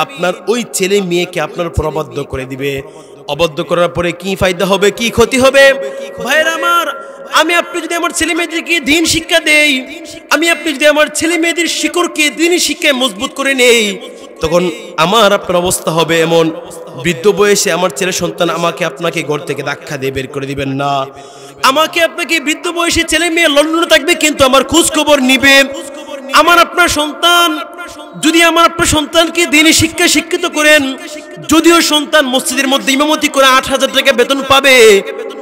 Speaker 1: আপনার ওই ছেলে মেয়েকে আপনার উপর অবদ্ধ করে দিবে। অবদ্ধ করার পরে কি ফায়দা হবে, কি ক্ষতি হবে? ভাইরা আমার, আমি আপনি যদি আমার ছেলে মেয়েদেরকে দ্বীন শিক্ষা দেই, আমি আপনি যদি আমার ছেলে মেয়েদের শিকড়কে দ্বীনি শিক্ষায় মজবুত করে নেই, তখন আমার আপনার অবস্থা হবে এমন, বৃদ্ধ বয়সে আমার ছেলে সন্তান আমাকে আপনাকে ঘর থেকে ধাক্কা দিয়ে বের করে দিবেন না, আমাকে আপনাকে বৃদ্ধ বয়সী ছেলে মেয়ে লন্ডনে থাকবে কিন্তু আমার খোঁজ খবর নিবে। আমার আপনার সন্তান যদি আমার আপনার সন্তানকে দ্বীনি শিক্ষা শিক্ষিত করেন, যদিও সন্তান মসজিদের মধ্যে ইমামতি করে ৮,০০০ টাকা বেতন পাবে,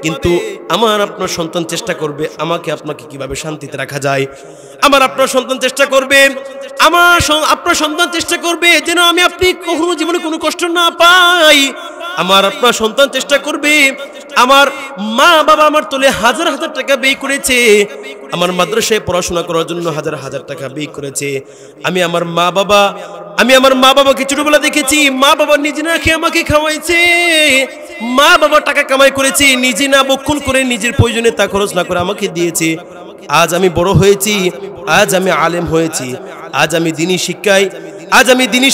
Speaker 1: কিন্তু আমার আপনার সন্তান চেষ্টা করবে আমাকে আপনাকে কিভাবে শান্তিতে রাখা যায়। আমার আপনার সন্তান চেষ্টা করবে, আপনার সন্তান চেষ্টা করবে যেন আমি আপনি কখনো জীবনে কোনো কষ্ট না পাই। আমার আপনার সন্তান চেষ্টা করবে, আমার মা বাবা আমার তোলে হাজার হাজার টাকা ব্যয় করেছে, আমার মাদ্রাসায় পড়াশোনা করার জন্য হাজার হাজার টাকা ব্যয় করেছে। আমি আমার মা বাবাকে ছোটবেলা দেখেছি, মা বাবা নিজে না খেয়ে আমাকে খাওয়াইছে। মা বাবা টাকা কামাই করেছে, নিজে না বক্ষণ করে নিজের প্রয়োজনে তা খরচ না করে আমাকে দিয়েছে। আজ আমি বড় হয়েছি, আজ আমি আলেম হয়েছি, আজ আমি দ্বীনি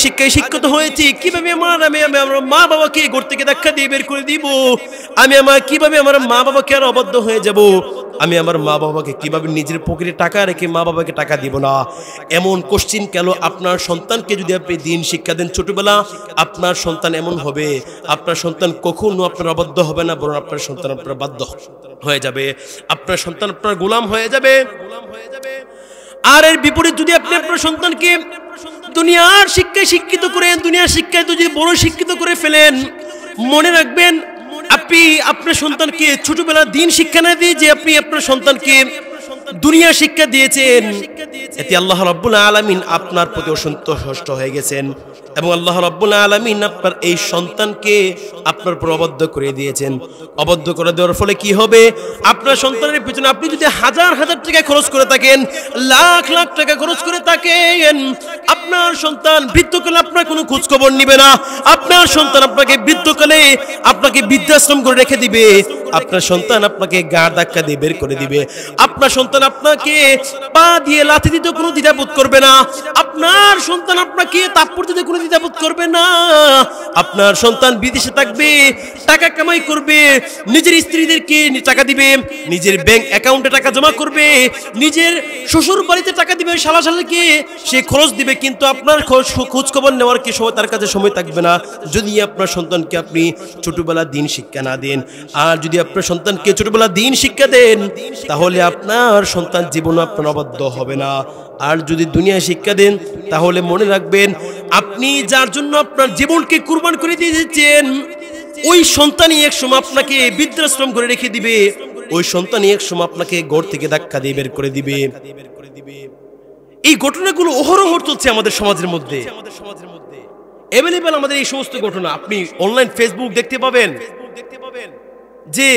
Speaker 1: শিক্ষায় শিক্ষিত হয়েছি। কিভাবে আমি আমার মা বাবাকে ঘর থেকে ধাক্কা দিয়ে বের করে দিব? কিভাবে আমার মা বাবাকে আর অবাধ্য হয়ে যাব? আমি আমার মা বাবাকে কিভাবে নিজের পকেটে টাকা রেখে মা বাবাকে টাকা দিব না? এমন কোশ্চিন কেন? আপনার সন্তানকে যদি আপনি দ্বীন শিক্ষা দেন ছোটবেলা, আপনার সন্তান এমন হবে, আপনার সন্তান কখনো আপনার অবাধ্য হবে না, বরং আপনার সন্তান আপনার বাধ্য হয়ে যাবে, আপনার সন্তান আপনার গোলাম হয়ে যাবে। আর এর বিপরীত যদি আপনি আপনার সন্তানকে দুনিয়ার শিক্ষায় শিক্ষিত করেন, দুনিয়ার শিক্ষায় যদি বড় শিক্ষিত করে ফেলেন, মনে রাখবেন আপনি আপনার সন্তানকে ছোটবেলা দ্বীন শিক্ষা না দিয়ে যে আপনি আপনার সন্তানকে দুনিয়া শিক্ষা দিয়েছেন, এতে আল্লাহ রাব্বুল আলামিন আপনার প্রতি অসন্তুষ্ট হয়ে গেছেন এবং আল্লাহ রাব্বুল আলামিন আপনার এই সন্তানকে আপনার উপর অবদ্ধ করে দিয়েছেন। অবদ্ধ করে দেওয়ার ফলে কি হবে? আপনার সন্তানের পিছনে আপনি যদি হাজার হাজার টাকা খরচ করে থাকেন, লাখ লাখ টাকা খরচ করে থাকেন, আপনার সন্তান বৃদ্ধকালে আপনার কোনো খোঁজ খবর নিবে না। আপনার সন্তান আপনাকে বৃদ্ধকালে আপনাকে বৃদ্ধাশ্রম করে রেখে দিবে। আপনার সন্তান আপনাকে গাড় ধাক্কা দিয়ে বের করে দিবে। আপনার সন্তান আপনাকে পা দিয়ে লাথি দিতে কোনো দ্বিধাবোধ করবে না। আপনার সন্তান আপনাকে থাপ্পড় দিতে কোনো দ্বিধাবোধ করবে না। আপনার সন্তান বিদেশে থাকবে, টাকা কামাই করবে, নিজের স্ত্রীদেরকে টাকা দিবে, নিজের ব্যাংক অ্যাকাউন্টে টাকা জমা করবে, নিজের শ্বশুর বাড়িতে টাকা দিবে, শালাশালিকে সে খরচ দিবে, কিন্তু আপনার খোঁজ খবর নেওয়ার কি সময় তার কাছে সময় থাকবে না যদি আপনার সন্তানকে আপনি ছোটবেলা দ্বীন শিক্ষা না দেন। আর যদি আপনার সন্তানকে ছোটবেলা দ্বীন শিক্ষা দেন, তাহলে আপনার সন্তান জীবনে আপনার অবাধ্য হবে না। আর যদি দুনিয়া শিক্ষা দেন, তাহলে মনে রাখবেন আপনি যার জন্য আপনার জীবনকে কুরবান করে দিয়েছেন, ওই সন্তানই এক সময় আপনাকে বৃদ্ধাশ্রম করে রেখে দিবে, ওই সন্তানই এক সময় আপনাকে ঘর থেকে ধাক্কা দিয়ে বের করে দিবে। এই ঘটনাগুলো অহরহ চলছে আমাদের সমাজের মধ্যে, অ্যাভেলেবল আমাদের এই সমস্ত ঘটনা। আপনি অনলাইন ফেসবুক দেখতে পাবেন যে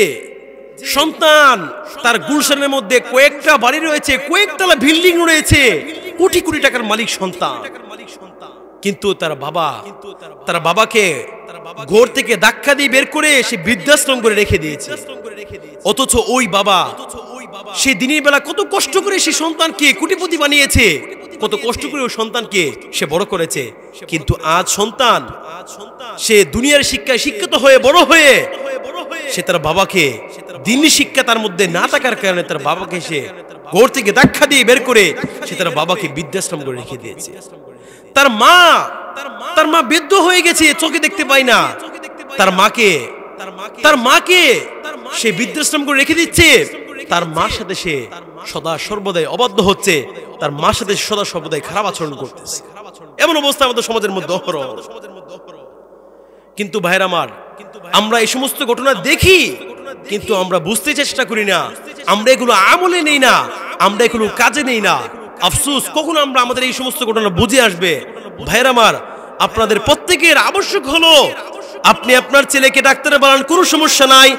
Speaker 1: সন্তান তার গুলশানের মধ্যে কয়েকটা বাড়ি রয়েছে, কয়েকতলা বিল্ডিং রয়েছে, কোটি কোটি টাকার মালিক সন্তান, কিন্তু তার বাবাকে ঘর থেকে ধাক্কা দিয়ে বের করে সে বৃদ্ধাশ্রম করে রেখে দিয়েছে। অথচ ওই বাবা সে দিনের বেলা কত কষ্ট করে সে সন্তানকে কোটিপতি বানিয়েছে, কত কষ্ট করে ওই সন্তানকে সে বড় করেছে, কিন্তু আজ সন্তান সে দুনিয়ার শিক্ষায় শিক্ষিত হয়ে বড় হয়ে সে তার বাবাকে দ্বীনি শিক্ষা তার মধ্যে না থাকার কারণে তার বাবাকে সে ঘর থেকে ধাক্কা দিয়ে বের করে সে তার বাবাকে বৃদ্ধাশ্রম করে রেখে দিয়েছে। তার মা বৃদ্ধ হয়ে গেছে, চোখে দেখতে পায় না, তার মাকে সে বৃদ্ধাশ্রম করে রেখে দিচ্ছে। তার মার সাথে সে সদা সর্বদাই অবাধ্য হচ্ছে, তার মার সাথে সদা সর্বদাই খারাপ আচরণ করতেছে। এমন অবস্থা আমাদের সমাজের মধ্যে অহরহ। কিন্তু ভাইরা আমার, আমরা এই সমস্ত ঘটনা দেখি, কিন্তু আমরা বুঝতে চেষ্টা করি না, আমরা এগুলো আমলে নেই না, আমরা এগুলো কাজে নেই না। আফসোস, কখন আমরা আমাদের এই সমস্ত ঘটনা বুঝে আসবে? ভাইরা আমার, আপনাদের প্রত্যেকের আবশ্যক হলো আপনি আপনার ছেলেকে ডাক্তার বানান, কোনো সমস্যা নাই।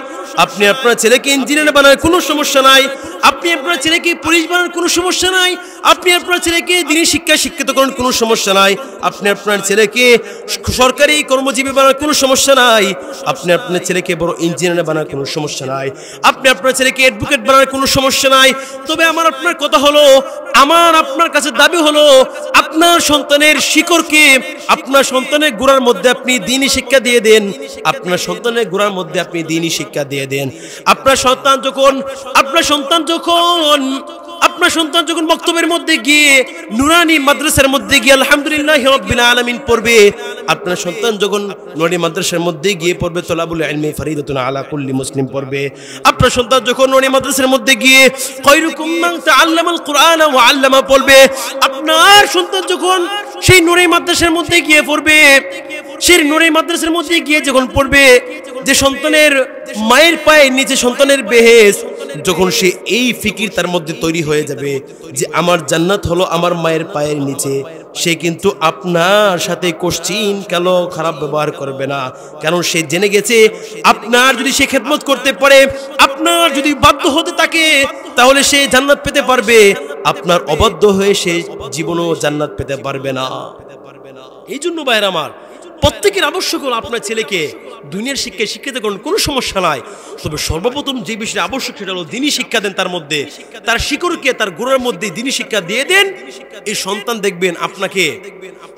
Speaker 1: আপনি আপনার ছেলেকে ইঞ্জিনিয়ার বানান, কোনো সমস্যা নাই। আপনি আপনার ছেলেকে পুলিশ বানান, কোনো সমস্যা নাই। আপনি আপনার ছেলেকে দ্বীনি শিক্ষা শিক্ষিত করেন, কোনো সমস্যা নাই। আপনি আপনার ছেলেকে সরকারি কর্মজীবী বানান, কোনো সমস্যা নাই। আপনি আপনার ছেলেকে বড় ইঞ্জিনিয়ার বানান, কোনো সমস্যা নাই। আপনি আপনার ছেলেকে অ্যাডভোকেট বানান, কোনো সমস্যা নাই। তবে আমার আপনার কথা হলো, আমার আপনার কাছে দাবি হলো, আপনার সন্তানের শিকড়কে, আপনার সন্তানের গোড়ার মধ্যে আপনি দ্বীনি শিক্ষা দিয়ে দেন। আপনার সন্তানের গোড়ার মধ্যে আপনি দ্বীনি শিক্ষা দিয়ে দেন। আপনার সন্তান যখন বক্তব্যের মধ্যে গিয়ে নুরানি মাদ্রাসার মধ্যে গিয়ে আলহামদুলিল্লাহি রাব্বিল আলামিন পড়বে, আপনার সন্তান যখন নুরানি মাদ্রাসার মধ্যে গিয়ে পড়বে তলাবুল ইলমি ফরিদাতুন আলা কুল্লি মুসলিম পড়বে, আপনার সন্তান যখন নুরানি মাদ্রাসার মধ্যে গিয়ে খায়রুকুম মান তাআল্লামাল কুরআন ওয়া আল্লামা পড়বে, আপনার সন্তান যখন সেই নুরানি মাদ্রাসার মধ্যে গিয়ে পড়বে, সেই নুরানি মাদ্রাসার মধ্যে গিয়ে যখন পড়বে, যে সন্তানের মায়ের পায়ের নিচে সন্তানের বেহেশ, যখন সে এই ফিকির তার মধ্যে তৈরি হয়ে যাবে যে আমার জান্নাত হলো আমার মায়ের পায়ের নিচে, সে কিন্তু আপনার সাথে কোশ্চিন কালো খারাপ ব্যবহার করবে না। কারণ সে জেনে গেছে আপনার যদি সে খেদমত করতে পারে, আপনার যদি বাধ্য হতে থাকে, তাহলে সে জান্নাত পেতে পারবে। আপনার অবাধ্য হয়ে সে জীবনও জান্নাত পেতে পারবে না। এই জন্য ভাইরা আমার, প্রত্যেকের আবশ্যক হলো আপনার ছেলেকে দুনিয়ার শিক্ষায় শিক্ষিত করুন, কোনো সমস্যা নাই। তবে সর্বপ্রথম যে বিষয়ে আবশ্যক সেটা হলো দিনী শিক্ষা দেন, তার মধ্যে তার শিকড়কে তার গোড়ার মধ্যে দিনী শিক্ষা দিয়ে দেন। এই সন্তান দেখবেন আপনাকে,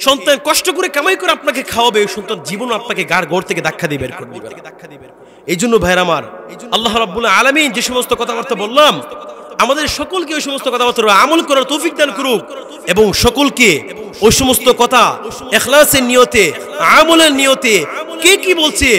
Speaker 1: সন্তান কষ্ট করে কামাই করে আপনাকে খাওয়াবে, এই সন্তান জীবনও আপনাকে গার ঘর থেকে ধাক্কা দিয়ে বের করে দিবে। এই জন্য ভাইরা আমার, আল্লাহ রাব্বুল আলামিন যে সমস্ত কথাবার্তা বললাম, আমাদের সকলকে ওই সমস্ত কথাবার্তা আমল করার তৌফিক দান করুক, এবং সকলকে ওই সমস্ত কথা ইখলাসের নিয়তে, আমলের নিয়তে, কে কি বলছে,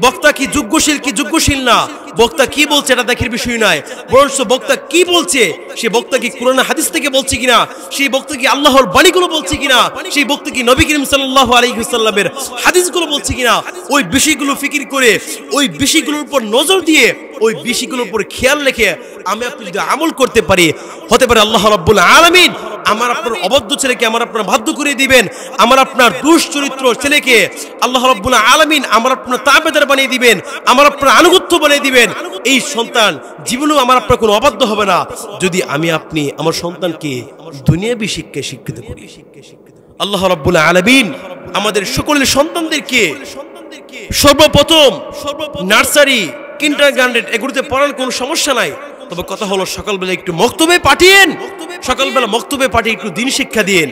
Speaker 1: বক্তা কি যোগ্যশীল কি যোগ্যশীল না, বক্তা কি বলছে এটা দেখার বিষয় নয়, বরঞ্চ বক্তা কি বলছে, সে বক্তা কি কোরআন হাদিস থেকে বলছে কিনা, সেই বক্তা কি আল্লাহর বাণীগুলো বলছে কিনা, সেই বক্তা কি নবী করিম সাল্লাল্লাহু আলাইহি ওয়াসাল্লামের হাদিসগুলো বলছে কিনা, ওই বিষয়গুলো ফিকির করে, ওই বিষয়গুলোর উপর নজর দিয়ে, ওই বিষয়গুলোর উপর খেয়াল রেখে আমি আপনি যদি আমল করতে পারি, হতে পারে আল্লাহ রাব্বুল আলামিন আমার আপনার অবদ্ধ ছেলেকে আমার আপনার বাধ্য করে দিবেন, আমার আপনার দুশ্চরিত্র ছেলেকে আল্লাহ রাব্বুল আলামিন আমার আপনার তাবেদার বানিয়ে দিবেন, আমার আপনার আনুগত্য বানিয়ে দিবেন। এই সন্তান জীবনেও আমার আপনার কোনো অবাধ্য হবে না, যদি আমি আপনি আমার সন্তানকে দুনিয়াবী শিক্ষায় শিক্ষিত করি। আল্লাহ রাব্বুল আলামিন আমাদের সকলের সন্তানদেরকে সর্বপ্রথম নার্সারি, কিন্ডারগার্টেন এগুলোতে পড়ার কোনো সমস্যা নাই, তবে কথা হলো সকালবেলা একটু মক্তবে পাঠিয়েন, সকালবেলা মক্তবে পাঠিয়ে একটু দিন শিক্ষা দিন।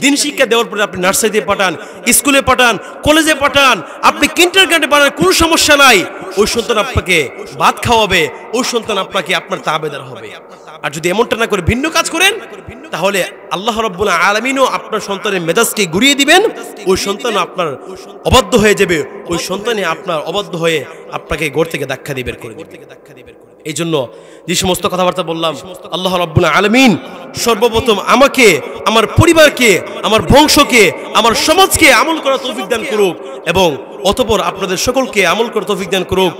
Speaker 1: দিন শিক্ষা দেওয়ার পরে আপনি নার্সারিতে পাঠান, স্কুলে পাঠান, কলেজে পাঠান, আপনি কিন্ডারগার্টেনে পাঠান, কোনো সমস্যা নাই। ওই সন্তান আপনাকে ভাত খাওয়াবে, ওই সন্তান আপনাকে আপনার তাবেদার হবে। আর যদি এমনটা না করে ভিন্ন কাজ করেন, তাহলে আল্লাহ রাব্বুল আলামিনও আপনার সন্তানের মেজাজকে ঘুরিয়ে দিবেন, ওই সন্তান আপনার অবাধ্য হয়ে যাবে, ওই সন্তানে আপনার অবাধ্য হয়ে আপনাকে ঘর থেকে ধাক্কা দিয়ে বের করে দিবে। এই জন্য যে সমস্ত কথাবার্তা বললাম, আল্লাহ রাব্বুল আলামিন সর্বপ্রথম আমাকে, আমার পরিবারকে, আমার বংশকে, আমার সমাজকে আমল করার তৌফিক দান করুক, এবং অতঃপর আপনাদের সকলকে আমল করার তৌফিক দান করুক।